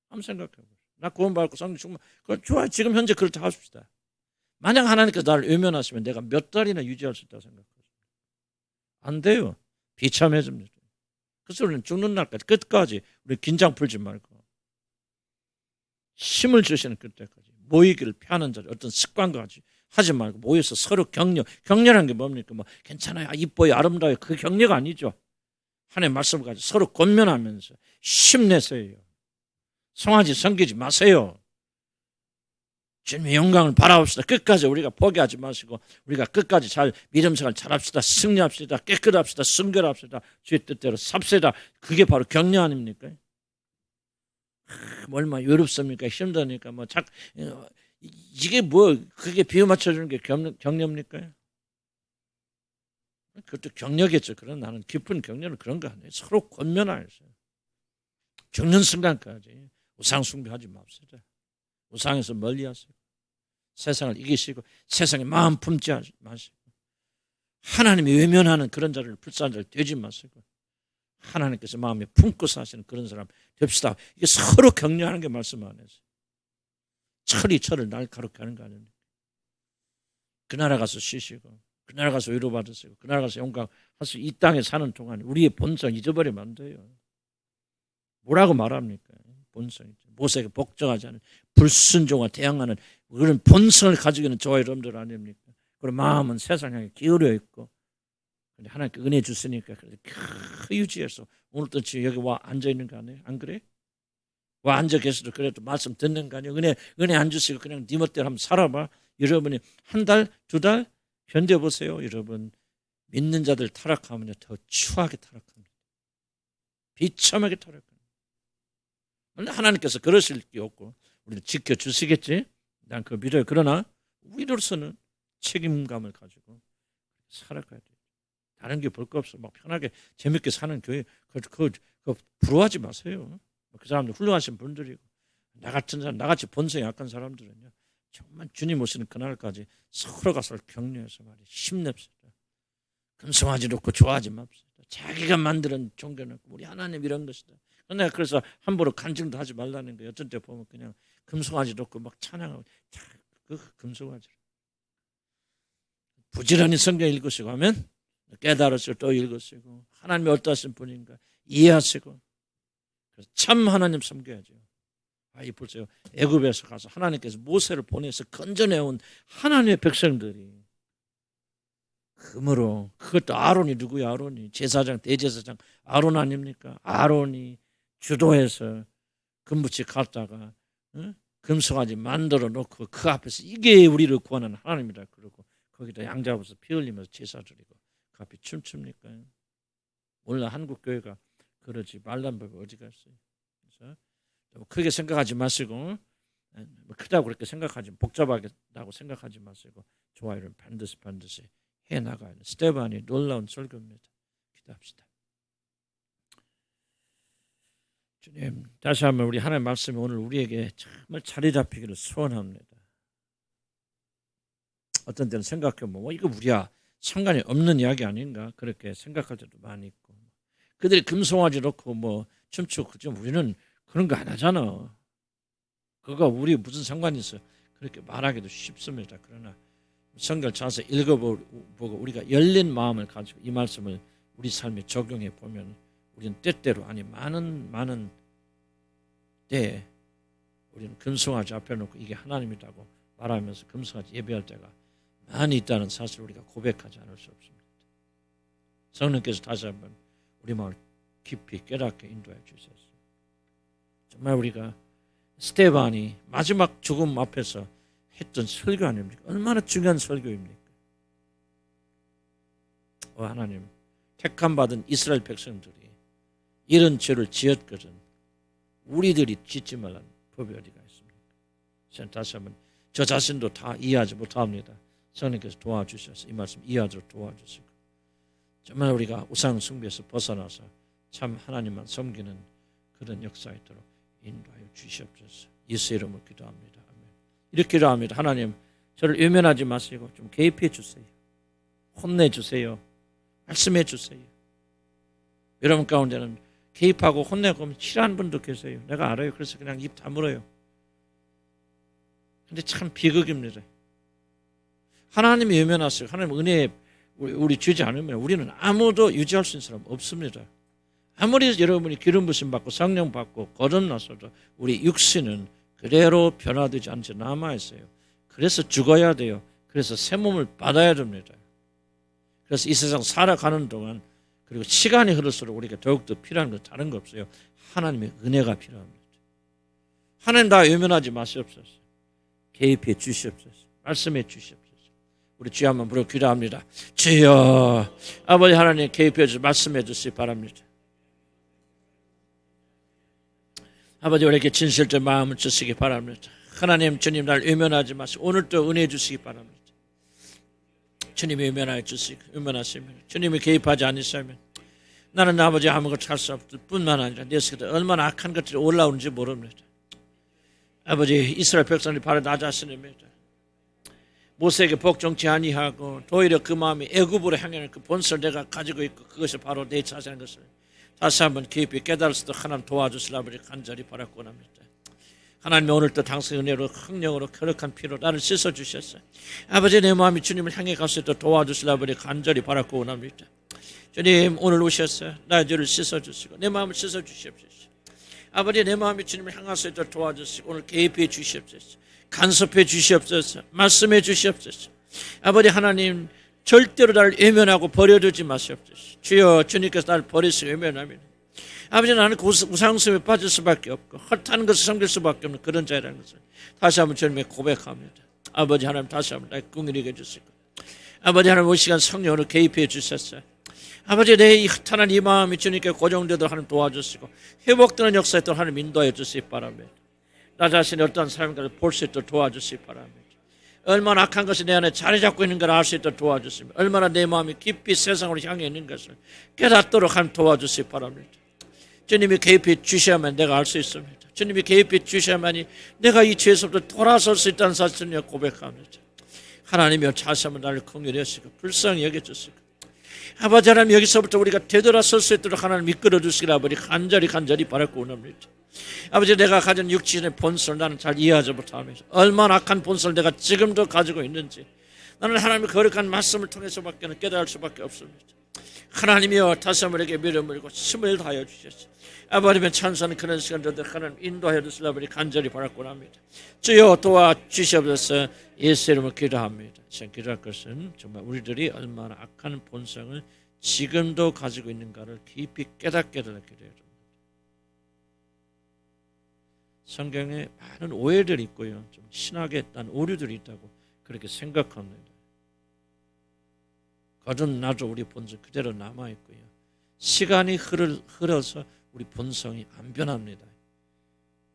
한번 생각해보세요. 나 구원받고 성령 충만 그건 좋아요. 지금 현재 그렇다 합시다. 만약 하나님께서 나를 외면하시면 내가 몇 달이나 유지할 수 있다고 생각하세요? 안 돼요. 비참해집니다. 그래서 우리는 죽는 날까지 끝까지 우리 긴장 풀지 말고 힘을 주시는 그때까지 모이기를 피하는 자리 어떤 습관과 같이 하지 말고 모여서 서로 격려라는 게 뭡니까? 뭐 괜찮아요, 이뻐요, 아름다워요. 그 격려가 아니죠. 하나님의 말씀을 가지고 서로 권면하면서 힘내세요. 송아지 섬기지 마세요. 주님의 영광을 바라봅시다. 끝까지 우리가 포기하지 마시고 우리가 끝까지 잘 믿음 생활 잘합시다. 승리합시다. 깨끗합시다. 순결합시다. 주의 뜻대로 삽시다. 그게 바로 격려 아닙니까? 얼마나 외롭습니까? 힘드니까 이게 뭐 그게 비유 맞춰주는 게 격려입니까? 그것도 격려겠죠. 그러나 나는 깊은 격려는 그런 거 아니에요. 서로 권면하세요. 죽는 순간까지 우상 숭배하지 맙시다. 우상에서 멀리하세요. 세상을 이기시고 세상에 마음 품지 마시고 하나님이 외면하는 그런 자를 불쌍한 자를 되지 마시고 하나님께서 마음에 품고 사시는 그런 사람 됩시다. 이게 서로 격려하는 게 말씀 안에서 철이 철을 날카롭게 하는 거 아닙니까? 그 나라 가서 쉬시고 그 나라 가서 위로받으시고 그 나라 가서 영광하시고 이 땅에 사는 동안 우리의 본성 잊어버리면 안 돼요. 뭐라고 말합니까? 본성이죠. 모세에게 복종하지 않은 불순종과 대항하는 그런 본성을 가지고 있는 저와 여러분들 아닙니까? 그리고 마음은 세상 향해 기울여 있고 근데 하나님께 은혜 주시니까 그 유지해서 오늘도 지금 여기 와 앉아 있는 거 아니에요? 안 그래? 와 앉아 계셔도 그래도 말씀 듣는 거 아니에요? 은혜 안 주시고 그냥 네 멋대로 한번 살아봐. 여러분이 한 달, 두 달 견뎌보세요. 여러분 믿는 자들 타락하면 더 추하게 타락합니다. 비참하게 타락합니다. 하나님께서 그러실 게 없고 우리를 지켜주시겠지? 난 그거 믿어요. 그러나 우리로서는 책임감을 가지고 살아가야 돼요. 다른 게 볼 거 없어. 막 편하게 재밌게 사는 교회 그거 부러워하지 마세요. 그 사람들 훌륭하신 분들이고 나같은 사람, 나같이 본성이 약한 사람들은요 정말 주님 오시는 그날까지 서로가 서로 격려해서 말이에요. 힘냅시다. 금성하지 놓고 좋아하지 맙시다. 자기가 만드는 종교는 우리 하나님 이런 것이다. 내가 그래서 함부로 간증도 하지 말라는 거예요. 어떤 때 보면 그냥 금송아지 놓고 막 찬양하고 그 금송아지 부지런히 성경 읽으시고 하면 깨달으시고 또 읽으시고 하나님이 어떠하신 분인가 이해하시고 그래서 참 하나님 섬겨야죠. 이 보세요. 애굽에서 가서 하나님께서 모세를 보내서 건져내온 하나님의 백성들이 금으로 그것도 아론이 누구야? 아론이 제사장 대제사장 아론 아닙니까? 아론이 주도해서 금붙이 갔다가 금송아지 만들어 놓고 그 앞에서 이게 우리를 구하는 하나님이다 그러고 거기다 양 잡아서 피 흘리면서 제사 드리고 그 앞에 춤춥니까? 몰라 한국 교회가 그러지 말란 법이 어디 갔어요? 그래서 크게 생각하지 마시고 크다고 그렇게 생각하지 복잡하다고 생각하지 마시고 좋아요를 반드시 해나가야 돼. 스테반이 놀라운 설교입니다. 기도합시다. 주님 다시 한번 우리 하나님의 말씀이 오늘 우리에게 정말 자리 잡히기를 소원합니다. 어떤 때는 생각해보면 이거 우리야 상관이 없는 이야기 아닌가 그렇게 생각할 때도 많이 있고 그들이 금송아지 놓고 춤추고 그죠? 우리는 그런 거 안 하잖아. 그거 우리 무슨 상관이 있어? 그렇게 말하기도 쉽습니다. 그러나 성경을 찾아서 읽어보고 우리가 열린 마음을 가지고 이 말씀을 우리 삶에 적용해 보면 우리는 때때로 아니 많은 때에 우리는 금송아지 앞에 놓고 이게 하나님이라고 말하면서 금송아지 예배할 때가 많이 있다는 사실을 우리가 고백하지 않을 수 없습니다. 성령께서 다시 한번 우리 마음을 깊이 깨닫게 인도해 주셨어요. 정말 우리가 스테반이 마지막 죽음 앞에서 했던 설교 아닙니까? 얼마나 중요한 설교입니까? 하나님, 택함받은 이스라엘 백성들이 이런 죄를 지었거든 우리들이 짓지 말라는 법이 어디가 있습니까? 저는 다시 한번 저 자신도 다 이해하지 못합니다. 성령께서 도와주셔서 이 말씀 이해하도록 도와주시고 정말 우리가 우상 숭배에서 벗어나서 참 하나님만 섬기는 그런 역사가 있도록 인도하여 주시옵소서. 예수 이름으로 기도합니다. 아멘. 이렇게 기도합니다. 하나님, 저를 외면하지 마시고 좀 개입해 주세요. 혼내주세요. 말씀해 주세요. 여러분 가운데는 개입하고 혼내고 하면 싫어하는 분도 계세요. 내가 알아요. 그래서 그냥 입 다물어요. 근데 참 비극입니다. 하나님이 외면하세요. 하나님 은혜 우리 주지 않으면 우리는 아무도 유지할 수 있는 사람 없습니다. 아무리 여러분이 기름 부심 받고 성령 받고 거듭나서도 우리 육신은 그대로 변화되지 않지 남아있어요. 그래서 죽어야 돼요. 그래서 새 몸을 받아야 됩니다. 그래서 이 세상 살아가는 동안 그리고 시간이 흐를수록 우리가 더욱더 필요한 건 다른 거 없어요. 하나님의 은혜가 필요합니다. 하나님 다 외면하지 마시옵소서. 개입해 주시옵소서. 말씀해 주시옵소서. 우리 주여 한번 부르고 기도합니다. 주여 아버지 하나님 개입해 주시고 말씀해 주시기 바랍니다. 아버지 우리에게 진실된 마음을 주시기 바랍니다. 하나님 주님 날 외면하지 마시고 오늘도 은혜 주시기 바랍니다. 주님이 외면하여 주시고 외면하시면 주님이 개입하지 않으시면 나는 아버지 아무것도 할 수 없을 뿐만 아니라 내 속에 얼마나 악한 것들이 올라오는지 모릅니다. 아버지 이스라엘 백성들이 바로 나 자신입니다. 모세에게 복종치 아니하고 오히려 그 마음이 애굽으로 향하는 그 본성을 내가 가지고 있고 그것이 바로 내 자세인 것을 다시 한번 깊이 깨달을 수도 하나님 도와주시라 아버지 간절히 바라고 합니다. 하나님 오늘도 당신의 은혜로 흥령으로 거룩한 피로 나를 씻어주셨어요. 아버지 내 마음이 주님을 향해 갈 수 있도록 도와주시라 아버지 간절히 바라고 원합니다. 주님 오늘 오셨어요. 나의 죄를 씻어주시고 내 마음을 씻어주시옵소서. 아버지 내 마음이 주님을 향할 수 있도록 도와주시고 오늘 개입해 주시옵소서. 간섭해 주시옵소서. 말씀해 주시옵소서. 아버지 하나님 절대로 나를 외면하고 버려두지 마시옵소서. 주여 주님께서 나를 버리시고 외면하면 아버지 나는 우상숭배에 빠질 수밖에 없고 헛하는 것을 섬길 수밖에 없는 그런 자라는 것을 다시 한번 주님께 고백합니다. 아버지 하나님 다시 한번 나의 긍휼히 해주시고 아버지 하나님 이 시간 성령으로 개입해 주셨어요. 아버지 내 이 흩어난 이 마음이 주님께 고정되도록 하나님 도와주시고 회복되는 역사에 또 하나님 인도해 주시기 바랍니다. 나 자신이 어떤 사람인가를 볼 수 있도록 도와주시기 바랍니다. 얼마나 악한 것이 내 안에 자리 잡고 있는 걸 알 수 있도록 도와주십니다. 얼마나 내 마음이 깊이 세상으로 향해 있는 것을 깨닫도록 하나님 도와주시기 바랍니다. 주님이 개입해 주셔야만 내가 알 수 있습니다. 주님이 개입해 주셔야만이 내가 이 죄에서부터 돌아설 수 있다는 사실을 고백합니다. 하나님이여 다시 한번 나를 긍휼히 여시고 불쌍히 여겨주시고 아버지 하나님 여기서부터 우리가 되돌아설 수 있도록 하나님 이끌어 주시길 아버지 간절히 바라고 원합니다. 아버지 내가 가진 육신의 본성을 나는 잘 이해하지 못합니다. 얼마나 악한 본성을 내가 지금도 가지고 있는지 나는 하나님의 거룩한 말씀을 통해서밖에 깨달을 수밖에 없습니다. 하나님이여 다시 한번 우리에게 믿음을 고 힘을 다하여 주셨습니다. 아버지의 찬송하는 그런 시간들도 하나님 인도하여 주시라 아버지 간절히 바라고 합니다. 주여 도와주시옵소서. 예수 이름으로 기도합니다. 지금 기도할 것은 정말 우리들이 얼마나 악한 본성을 지금도 가지고 있는가를 깊이 깨닫게 되는 기도해야 됩니다. 성경에 많은 오해들이 있고요. 좀 신학에 난 오류들이 있다고 그렇게 생각합니다. 거듭나도 우리 본성 그대로 남아있고요. 시간이 흘러서 우리 본성이 안 변합니다.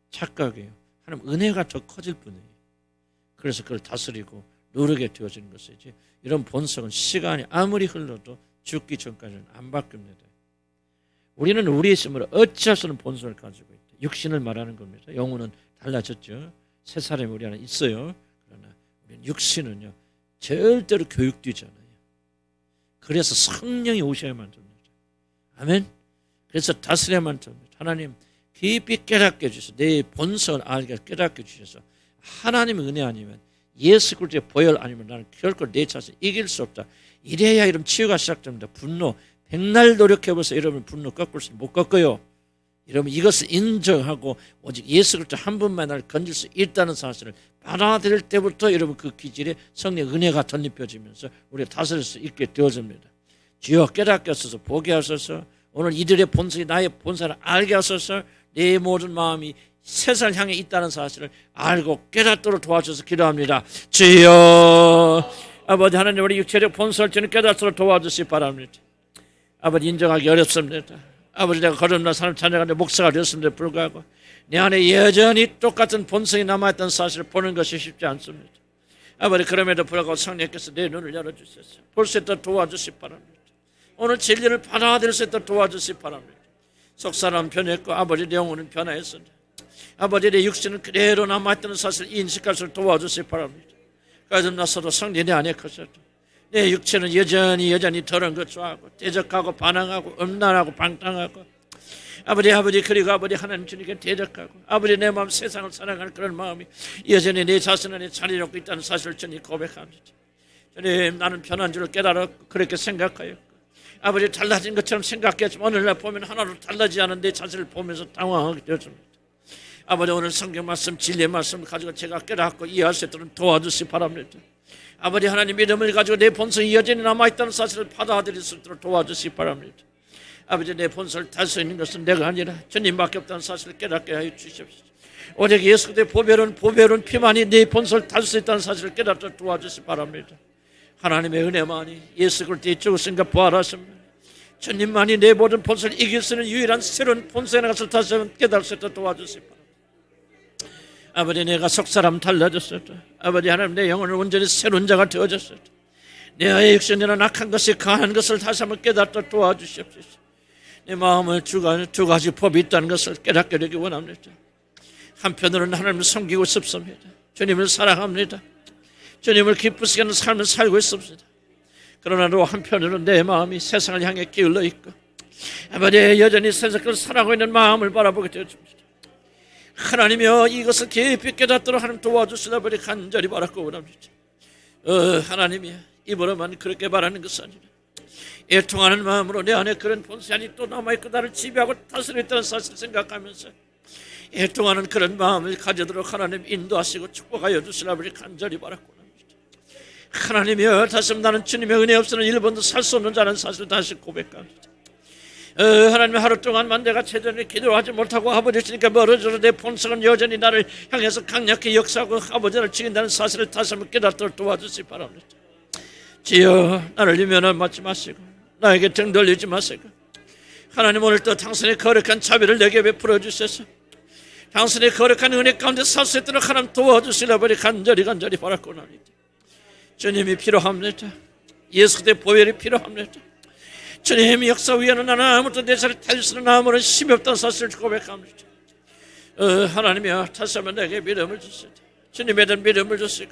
착각이에요. 하나님 은혜가 더 커질 뿐이에요. 그래서 그걸 다스리고 누르게 되어지는 것이지 이런 본성은 시간이 아무리 흘러도 죽기 전까지는 안 바뀝니다. 우리는 우리의 힘으로 어찌할 수 없는 본성을 가지고 있다. 육신을 말하는 겁니다. 영혼은 달라졌죠. 새 사람이 우리 안에 있어요. 그러나 우리는 육신은요 절대로 교육되지 않아요. 그래서 성령이 오셔야만 됩니다. 아멘. 그래서 다스려야만 됩니다. 하나님 깊이 깨닫게 해주셔서 내 본성을 알게 깨닫게 해주셔서 하나님의 은혜 아니면 예수 그리스도의 보혈 아니면 나는 결코 내 자신을 이길 수 없다. 이래야 이런 치유가 시작됩니다. 분노 백날 노력해보세요. 여러분 분노 꺾을 수 못 꺾어요. 여러분 이것을 인정하고 오직 예수 그리스도 한 분만 나를 건질 수 있다는 사실을 받아들일 때부터 여러분 그 기질에 성령의 은혜가 덧입혀지면서 우리가 다스릴 수 있게 되어집니다. 주여 깨닫게 하소서, 보게 하소서. 오늘 이들의 본성이 나의 본성을 알게 하소서. 내 모든 마음이 세상을 향해 있다는 사실을 알고 깨닫도록 도와주셔서 기도합니다. 주여 아버지 하나님 우리 육체적 본성을 주님 깨닫도록 도와주시기 바랍니다. 아버지 인정하기 어렵습니다. 아버지 내가 거듭난 사람 찬양하는데 목사가 되었음에도 불구하고 내 안에 여전히 똑같은 본성이 남아있던 사실을 보는 것이 쉽지 않습니다. 아버지 그럼에도 불구하고 성령께서 내 눈을 열어주셔서 볼 수 있도록 도와주시기 바랍니다. 오늘 진리를 받아들일 수 있도록 도와주시기 바랍니다. 속사람 변했고 아버지 내 영혼은 변화했으니 아버지 내 육신은 그대로 남아있다는 사실을 인식할 수 있도록 도와주시기 바랍니다. 거듭났어도 성령 내 안에 거쳐도 내 육체는 여전히 더러운 것 좋아하고 대적하고 반항하고 음란하고 방탕하고 아버지 그리고 아버지 하나님 주님께 대적하고 아버지 내 마음 세상을 사랑하는 그런 마음이 여전히 내 자신 안에 자리 잡고 있다는 사실을 주님 고백합니다. 주님 나는 변한 줄을 깨달아 그렇게 생각하였고 아버지 달라진 것처럼 생각했지만 오늘날 보면 하나도 달라지지 않은 내 자신을 보면서 당황하게 되었습니다. 아버지 오늘 성경 말씀 진리의 말씀을 가지고 제가 깨닫고 이해할 수 있도록 도와주시기 바랍니다. 아버지 하나님 믿음을 가지고 내 본성이 여전히 남아있다는 사실을 받아들일 수 있도록 도와주시기 바랍니다. 아버지 내 본성을 탈 수 있는 것은 내가 아니라 주님밖에 없다는 사실을 깨닫게 하여 주십시오. 오직 예수 그리스도의 보배로운 피만이 내 본성을 탈 수 있다는 사실을 깨닫도록 도와주시기 바랍니다. 하나님의 은혜만이 예수 그리스도의 죽으심과 부활하심 주님만이 내 모든 본성을 이길 수 있는 유일한 새로운 본성의 것을 다시 한번 깨달을 수 있도록 도와주시기 바랍니다. 아버지 내가 속사람 달라졌었다. 아버지 하나님 내 영혼을 온전히 새로운 자가 되어졌었다. 내 아의 육신이나 악한 것이 강한 것을 다시 한번 깨닫도록 도와주시옵소서. 내 마음을 두 가지 법이 있다는 것을 깨닫게 되기 원합니다. 한편으로는 하나님을 섬기고 싶습니다. 주님을 사랑합니다. 주님을 기쁘시게 하는 삶을 살고 있습니다. 그러나 또 한편으로는 내 마음이 세상을 향해 기울어 있고 아버지 여전히 세상을 사랑하고 있는 마음을 바라보게 되었습니다. 하나님이여 이것을 깊이 깨닫도록 하나님 도와주시라 버리 간절히 바라고 원합니다. 하나님이여 입으로만 그렇게 바라는 것이 아니라 애통하는 마음으로 내 안에 그런 본성이 또 남아있고 나를 지배하고 다스리고 있다는 사실을 생각하면서 애통하는 그런 마음을 가지도록 하나님 인도하시고 축복하여 주시라 버리 간절히 바라고 원합니다. 하나님이여 다시 나는 주님의 은혜 없이는 1번도 살 수 없는 자는 사실을 다시 고백합니다. 하나님 하루 동안만 내가 제대로 기도하지 못하고 아버지 주님께 멀어져서 내 본성은 여전히 나를 향해서 강력히 역사하고 아버지를 죽인다는 사실을 다시 한번 깨닫도록 도와주시기 바랍니다. 주여 나를 유면을 맞지 마시고 나에게 등 돌리지 마시고 하나님 오늘 또 당신의 거룩한 자비를 내게 베풀어 주셔서 당신의 거룩한 은혜 가운데 살 수 있도록 하나님 도와주시라 버리 간절히 바라고 합니다. 주님이 필요합니다. 예수 그리스도의 보혈이 필요합니다. 주님의 역사 위에는 나는 아무것도 내 자리를 탈 수 있는 아무런 힘이 없다는 사실을 고백합니다. 하나님이여 다시 한번 내게 믿음을 주시다. 주님에 대한 믿음을 주시고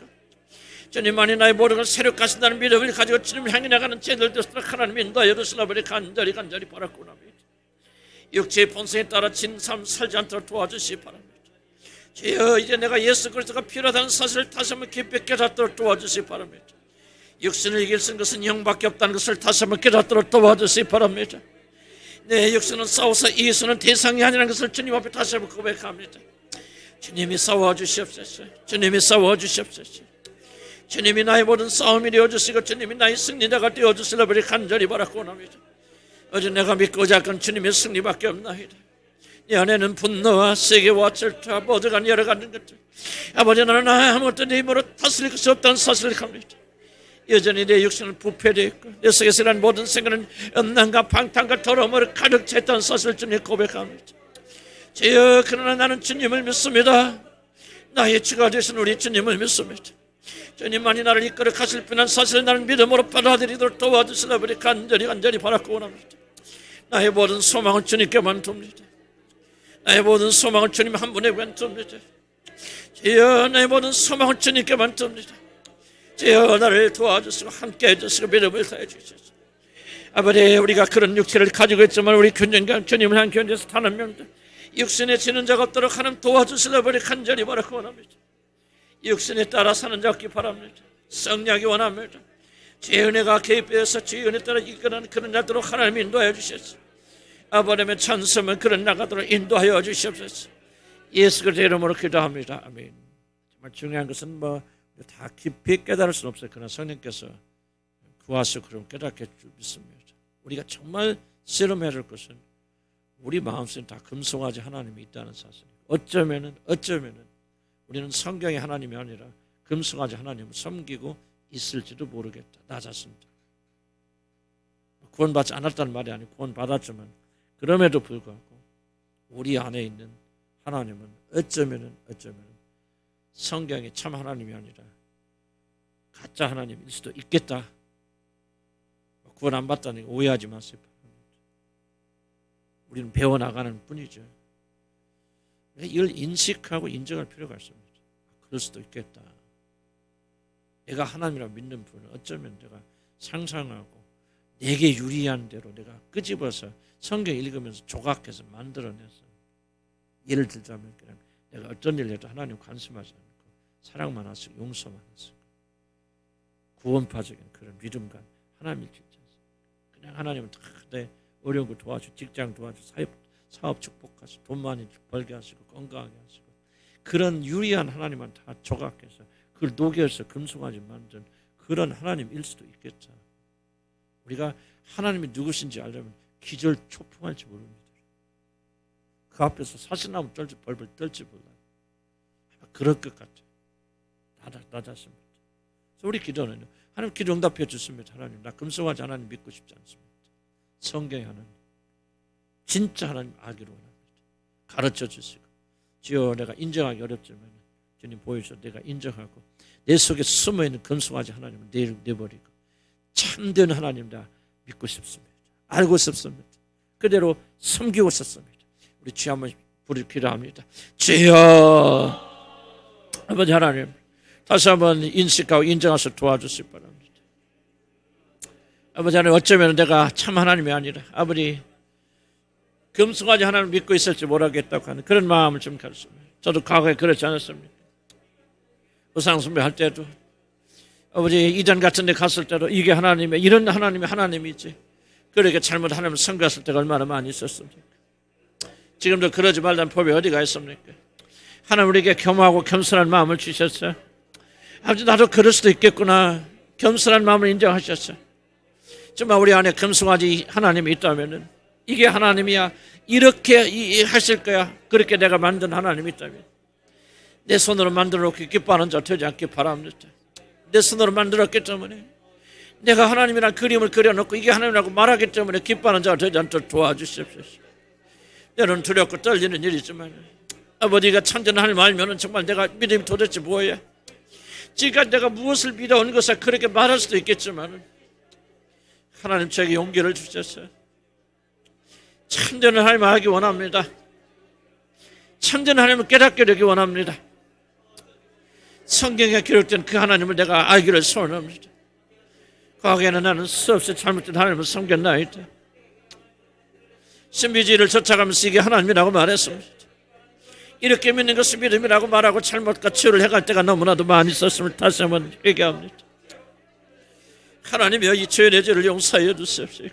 주님만이 나의 모든 걸 새롭게 하신다는 믿음을 가지고 주님을 향해 나가는 제들 되도록 하나님 인도하여 주시라 버리 간절히 바라고 합니다. 육체의 본성에 따라 진 삶 살지 않도록 도와주시기 바랍니다. 주여 이제 내가 예수 그리스도가 필요하다는 사실을 다시 한번 깊이 깨닫도록 도와주시기 바랍니다. 육신을 이길 수 있는 것은 영밖에 없다는 것을 다시 한번 깨닫도록 도와주시기 바랍니다. 내 육신은 싸워서 이길 수 있는 대상이 아니라는 것을 주님 앞에 다시 한번 고백합니다. 주님이 싸워주시옵소서. 주님이 싸워주시옵소서. 주님이 나의 모든 싸움이 되어주시고 주님이 나의 승리자가 되어주시라 버리 간절히 바라고 원합니다. 어제 내가 믿고 의지한 주님의 승리밖에 없나이다. 내 안에는 분노와 세계와 질투와 모두가 여러 가지 것들 아버지 나는 아무것도 내 힘으로 다스릴 것이 없다는 사실을 합니다. 여전히 내 육신은 부패되어 있고 내 속에서 일어난 모든 생각은 음란과 방탕과 더러움으로 가득 차 있다는 사실을 주님 고백합니다. 주여 그러나 나는 주님을 믿습니다. 나의 주가 되신 우리 주님을 믿습니다. 주님만이 나를 이끌어 가실 뿐한 사실을 나는 믿음으로 받아들이도록 도와주시라 버리 간절히 바라고 원합니다. 나의 모든 소망을 주님께만 둡니다. 나의 모든 소망을 주님 한 분에게만 둡니다. 주여 나의 모든 소망을 주님께만 둡니다. 주여 나를 도와주시고 함께 해주시고 믿음을 다해 주셔서 아버지 우리가 그런 육체를 가지고 있지만 우리 균형과 주님을 한 견디서 다른 명들 육신에 지는 자가 없도록 하나님 도와주시려 버리 간절히 바라고 원합니다. 육신에 따라 사는 자 없기 바랍니다. 성령이 원합니다. 주의 은혜가 개입되어서 주의 은혜 따라 이끄는 그런 자도록 하나님 인도하여 주시옵소서. 아버님의 찬송은 그런 나가도록 인도하여 주시옵소서. 예수 그리스도의 이름으로 기도합니다. 아멘. 정말 중요한 것은 다 깊이 깨달을 수는 없어요. 그러나 성령께서 구하시고 그럼 깨닫게 믿습니다. 우리가 정말 실험해야 할 것은 우리 마음속에 다 금송아지 하나님이 있다는 사실이에요. 어쩌면은 우리는 성경의 하나님이 아니라 금송아지 하나님을 섬기고 있을지도 모르겠다. 나 자신도. 구원받지 않았다는 말이 아니고 구원받았지만 그럼에도 불구하고 우리 안에 있는 하나님은 어쩌면은 성경의 참 하나님이 아니라 가짜 하나님일 수도 있겠다. 구원 안 받다니 오해하지 마세요. 우리는 배워나가는 뿐이죠. 이걸 인식하고 인정할 필요가 있습니다. 그럴 수도 있겠다. 내가 하나님이라고 믿는 분은 어쩌면 내가 상상하고 내게 유리한 대로 내가 끄집어서 성경 읽으면서 조각해서 만들어내서 예를 들자면 그냥 내가 어떤 일을 해도 하나님 관심하지 않고 사랑만 하시고 용서만 하시고 구원파적인 그런 믿음과 하나님을 짓지 않습니다. 그냥 하나님은 다 내 어려운 거 도와주고 직장 도와주고 사업 축복하시고 돈 많이 벌게 하시고 건강하게 하시고 그런 유리한 하나님만 다 조각해서 그걸 녹여서 금송아지 만든 그런 하나님일 수도 있겠죠. 우리가 하나님이 누구신지 알려면 기절초풍할지 모릅니다. 그 앞에서 사시나무 떨지 벌벌 떨지 몰라요. 그럴 것 같아요. 나 자신입니다. 그래서 우리 기도는 하나님 기도 응답해 주십니다. 하나님 나 금송아지 하나님 믿고 싶지 않습니다. 성경의 하나님 진짜 하나님 알기로 원합니다. 가르쳐 주시고 주여 내가 인정하기 어렵지만 주님 보여주셔서 내가 인정하고 내 속에 숨어있는 금송아지 하나님을 내버리고 참된 하나님 다 믿고 싶습니다. 알고 싶습니다. 그대로 섬기고 싶습니다. 우리 주여 한번 부르 기도합니다. 주여 아버지 하나님 다시 한번 인식하고 인정하셔서 도와주시기 바랍니다. 아버지 하나님 어쩌면 내가 참 하나님이 아니라 아버지 금송아지 하나님을 믿고 있을지 모르겠다고 하는 그런 마음을 좀 가졌습니다. 저도 과거에 그렇지 않았습니까? 우상숭배 할 때도 아버지 이전 같은 데 갔을 때도 이게 하나님의 이런 하나님이지 그렇게 잘못 하나님을 섬겼을 때가 얼마나 많이 있었습니까? 지금도 그러지 말라는 법이 어디가 있습니까? 하나님 우리에게 겸허하고 겸손한 마음을 주셨어요. 아버지 나도 그럴 수도 있겠구나. 겸손한 마음을 인정하셨어요. 정말 우리 안에 금송아지 하나님이 있다면은 이게 하나님이야 이렇게 하실 거야 그렇게 내가 만든 하나님이 있다면 내 손으로 만들어 놓고 기뻐하는 자 되지 않기 바랍니다. 내 손으로 만들었기 때문에 내가 하나님이란 그림을 그려놓고 이게 하나님이라고 말하기 때문에 기뻐하는 자가 되지 않도록 도와주십시오. 때로는 두렵고 떨리는 일이지만 아버지가 참된 하나님 알면 정말 내가 믿음이 도대체 뭐야 지금까지 내가 무엇을 믿어온 것을 그렇게 말할 수도 있겠지만 하나님 저에게 용기를 주셨어요. 참된 하나님을 알기 원합니다. 참된 하나님을 깨닫게 되기 원합니다. 성경에 기록된 그 하나님을 내가 알기를 소원합니다. 과거에는 나는 수없이 잘못된 하나님을 섬겼나이다. 신비주의를 쫓아가면서 이게 하나님이라고 말했습니다. 이렇게 믿는 것을 믿음이라고 말하고 잘못과 치유를 해갈 때가 너무나도 많이 있었음을 다시 한번 회개합니다. 하나님이여 이 죄의 내 죄를 용서하여 주시옵소서.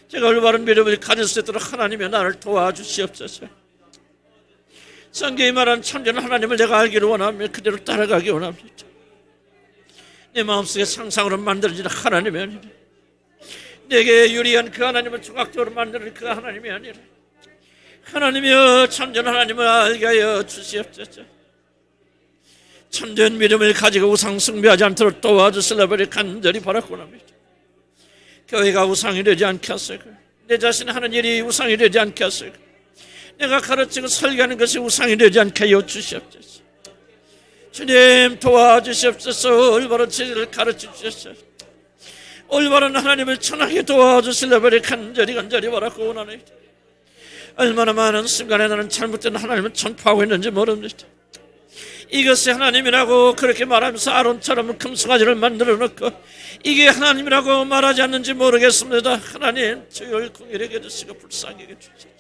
제가 올바른 믿음을 가질 수 있도록 하나님이여 나를 도와주시옵소서. 성경이 말하는 참된 하나님을 내가 알기를 원하며 그대로 따라가기 원합니다. 내 마음속에 상상으로 만들어지는 하나님이 아니라 내게 유리한 그 하나님을 조각적으로 만드는 그 하나님이 아니라 하나님이여 참된 하나님을 알게 하여 주시옵소서. 참된 믿음을 가지고 우상 숭배하지 않도록 도와주시려고 간절히 바라고 합니다. 교회가 우상이 되지 않게 하시고 내 자신 하는 일이 우상이 되지 않게 하시고 내가 가르치고 설교하는 것이 우상이 되지 않게 하여 주시옵소서. 주님 도와주시옵소서. 올바른 진리를 가르쳐 주셨어요. 올바른 하나님을 전하게 도와주시려고 간절히 바라고 원합니다. 얼마나 많은 순간에 나는 잘못된 하나님을 전파하고 있는지 모릅니다. 이것이 하나님이라고 그렇게 말하면서 아론처럼 금송아지를 만들어 놓고 이게 하나님이라고 말하지 않는지 모르겠습니다. 하나님 저희를 긍휼히 여겨주시고 불쌍히 여겨주시옵소서.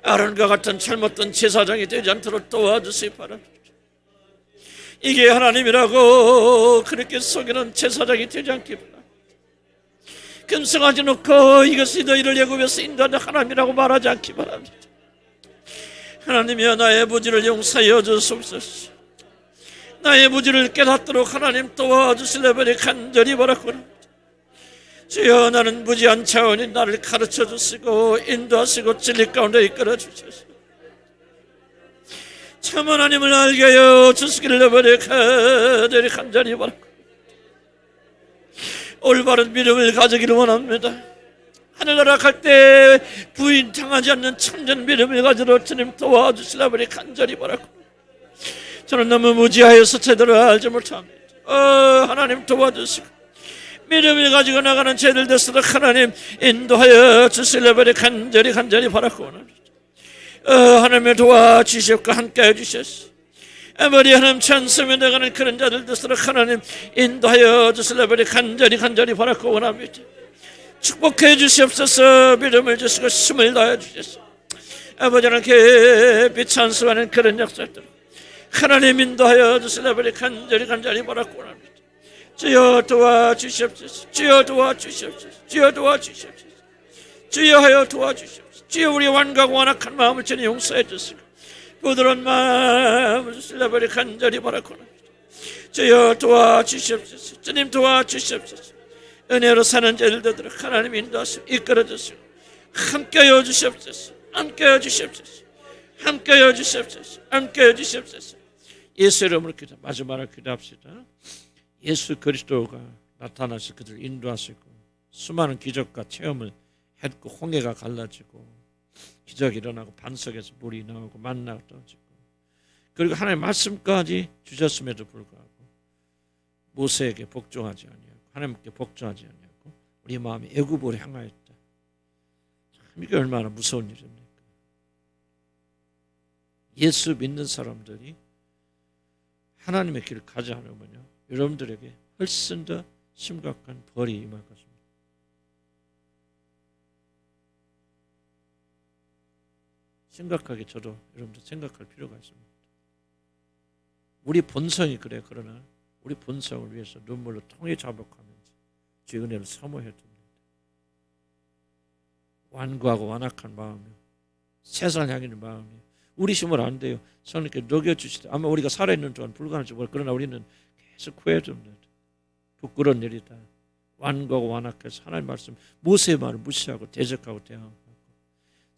아론과 같은 잘못된 제사장이 되지 않도록 도와주시기 바랍니다. 이게 하나님이라고 그렇게 속이는 제사장이 되지 않기 바랍니다. 금성하지 놓고 이것이 너희를 애굽에서 인도하는 하나님이라고 말하지 않기 바랍니다. 하나님이여, 나의 무지를 용서하여 주옵소서. 나의 무지를 깨닫도록 하나님 도와주시려 간절히 바라구나. 주여, 나는 무지한 차원이 나를 가르쳐 주시고 인도하시고 진리 가운데 이끌어 주셔서 참 하나님을 알게 하여 주시기를 간절히 바라구나. 올바른 믿음을 가지기를 원합니다. 하늘나라 갈 때 부인 당하지 않는 참된 믿음을 가지도록 주님 도와주시라 간절히 바라고, 저는 너무 무지하여서 제대로 알지 못합니다. 하나님 도와주시고 믿음을 가지고 나가는 죄들 되도록 하나님 인도하여 주시라 간절히 바라고 원합니다. 하나님을 도와주시옵고 함께해 주셨소. 아버지 하나님, 찬송에 나가는 그런 자들 되도록 하나님 인도하여 주시라 간절히 바라고 원합니다. 축복해 주시옵소서. 믿음을 주시고 힘을 다해 주셔서 아버지는 깊이 찬송하는 그런 역사들 하나님 인도하여 주시라 간절히 바라고 원합니다. 주여 도와주시옵소서. 주여 도와주시옵소서. 주여 도와주시옵소서. 주여 하여 도와주시옵소서. 주여, 우리 완고하고 완악한 마음을 주님 용서해 주시고 부드러운 마음을 주시라 간절히 바라고 합니다. 주여 도와주시옵소서. 주님 도와주시옵소서. 은혜로 사는 자를 되도록 하나님 인도하시고 이끌어 주시고 함께하여 주시옵소서. 함께하여 주시옵소서. 함께하여 주시옵소서. 함께하여 주시옵소서. 예수 이름으로 기도, 마지막으로 기도합시다. 예수 그리스도가 나타나서 그들을 인도하시고 수많은 기적과 체험을 했고 홍해가 갈라지고 기적이 일어나고 반석에서 물이 나오고 만나가 떨어지고, 그리고 하나님의 말씀까지 주셨음에도 불구하고 모세에게 복종하지 아니하고 하나님께 복종하지 아니하고 우리 마음이 애굽으로 향하였다. 참 이게 얼마나 무서운 일입니까? 예수 믿는 사람들이 하나님의 길을 가지 않으면요, 여러분들에게 훨씬 더 심각한 벌이 임할 것입니다. 심각하게 저도 여러분들 생각할 필요가 있습니다. 우리 본성이 그래. 그러나 우리 본성을 위해서 눈물로 통해 자복하면서 주의 은혜를 사모해야 됩니다. 완고하고 완악한 마음이요, 세상을 향하는 마음이요, 우리 힘을 안 돼요. 성령께 녹여주시다. 아마 우리가 살아있는 동안 불가능할지 몰라요. 그러나 우리는 계속 구해야 됩니다. 부끄러운 일이다. 완고하고 완악해서 하나님 말씀, 모세의 말을 무시하고 대적하고 대항하고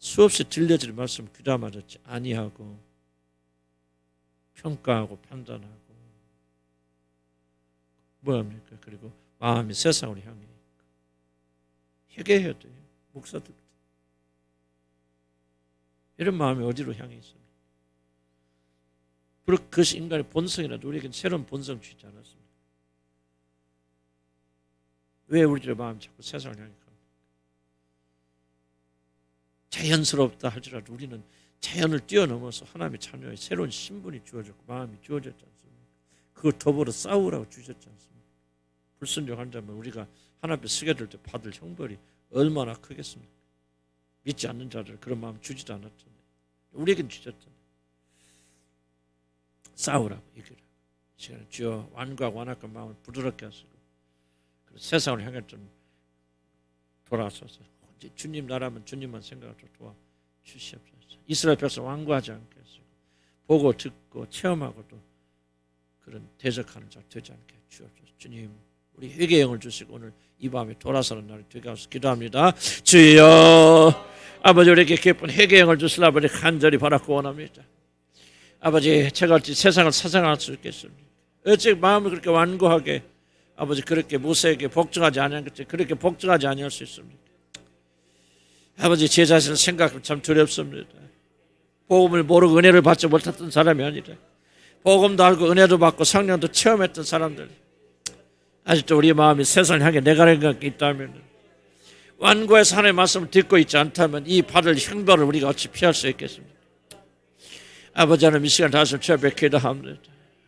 수없이 들려질 말씀 귀담아듣지 아니하고 평가하고 판단하고 뭐합니까? 그리고 마음이 세상으로 향해 회개해야 돼요. 목사들 이런 마음이 어디로 향해 있습니까? 그것이 인간의 본성이라도 우리에게는 새로운 본성 주지 않았습니까? 왜 우리들의 마음이 자꾸 세상을 향해 갑니까? 자연스럽다 할지라도 우리는 자연을 뛰어넘어서 하나님의 자녀의 새로운 신분이 주어졌고 마음이 주어졌지 않습니까? 그걸 더불어 싸우라고 주셨지 않습니까? 불순종한 자면 우리가 하나님 앞에 서게 될 때 받을 형벌이 얼마나 크겠습니까? 믿지 않는 자들 그런 마음 주지도 않았잖아요. 우리에겐 주셨잖아요. 싸우라고 이기라고. 시간에 주여 완고하고 완악한 마음을 부드럽게 하시고 세상을 향해 좀 돌아서서 주님 나라면 주님만 생각하고 도와주시옵소서. 이스라엘 백성 완고하지 않게 하시고 보고 듣고 체험하고도 그런 대적하는 자 되지 않게 주옵소서. 주님 우리 회개의 영을 주시고 오늘 이 밤에 돌아서는 날이 되게 하소서 기도합니다. 주여 아버지 우리에게 기쁜 회개의 영을 주시라 아버지 간절히 바라고 원합니다. 아버지 제가 어찌 세상을 사상할 수 있겠습니까? 어찌 마음을 그렇게 완고하게 아버지 그렇게 모세에게 복종하지 아니하겠지 그렇게 복종하지 아니할 수 있습니까? 아버지 제 자신을 생각하면 참 두렵습니다. 복음을 모르고 은혜를 받지 못했던 사람이 아니라 복음도 알고 은혜도 받고 성령도 체험했던 사람들 아직도 우리 마음이 세상을 향해 내가는 것 있다면 완고해서 하나님의 말씀을 듣고 있지 않다면 이 받을 형벌을 우리가 어찌 피할 수 있겠습니까? 아버지 하나님 이 시간 다시 주여 기도합니다.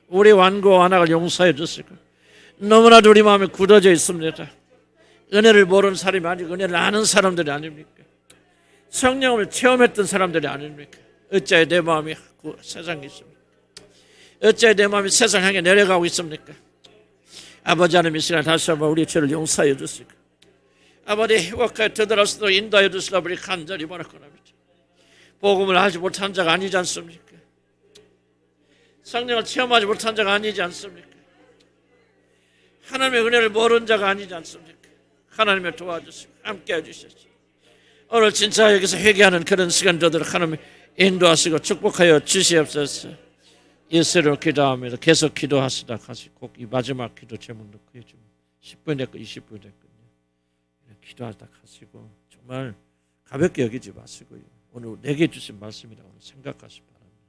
우리 완고와 완악을 용서해 주시고 너무나도 우리 마음에 굳어져 있습니다. 은혜를 모르는 사람이 아니고 은혜를 아는 사람들이 아닙니까? 성령을 체험했던 사람들이 아닙니까? 어찌하여 내 마음이 세상에 있습니까? 어찌하여 내 마음이 세상 향해 내려가고 있습니까? 아버지 하나님, 이 시간 다시 한번 우리 죄를 용서하여 주시고 아버지 회복하여 되돌아서도 인도하여 주시라 우리 간절히 바라옵나이다. 복음을 하지 못한 자가 아니지 않습니까? 성령을 체험하지 못한 자가 아니지 않습니까? 하나님의 은혜를 모르는 자가 아니지 않습니까? 하나님의 도와주시고 함께해 주시옵소서. 오늘 진짜 여기서 회개하는 그런 시간들을 하나님 인도하시고 축복하여 주시옵소서. 예수로 기도합니다. 계속 기도하시다 가시고 꼭 이 마지막 기도 제목 넣고 10분 됐고 20분 됐거든요. 기도하다 가시고 정말 가볍게 여기지 마시고요. 오늘 내게 주신 말씀이라고 생각하시기 바랍니다.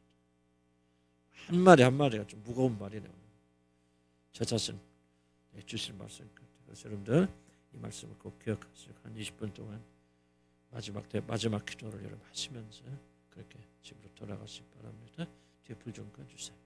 한마디 한마디가 좀 무거운 말이네요. 저 자신 주신 말씀 같아요. 그래서 여러분들 이 말씀을 꼭 기억하시고 한 20분 동안 마지막 기도를 여러분 하시면서 그렇게 집으로 돌아가시기 바랍니다. 뒤에 불 좀 꺼주세요.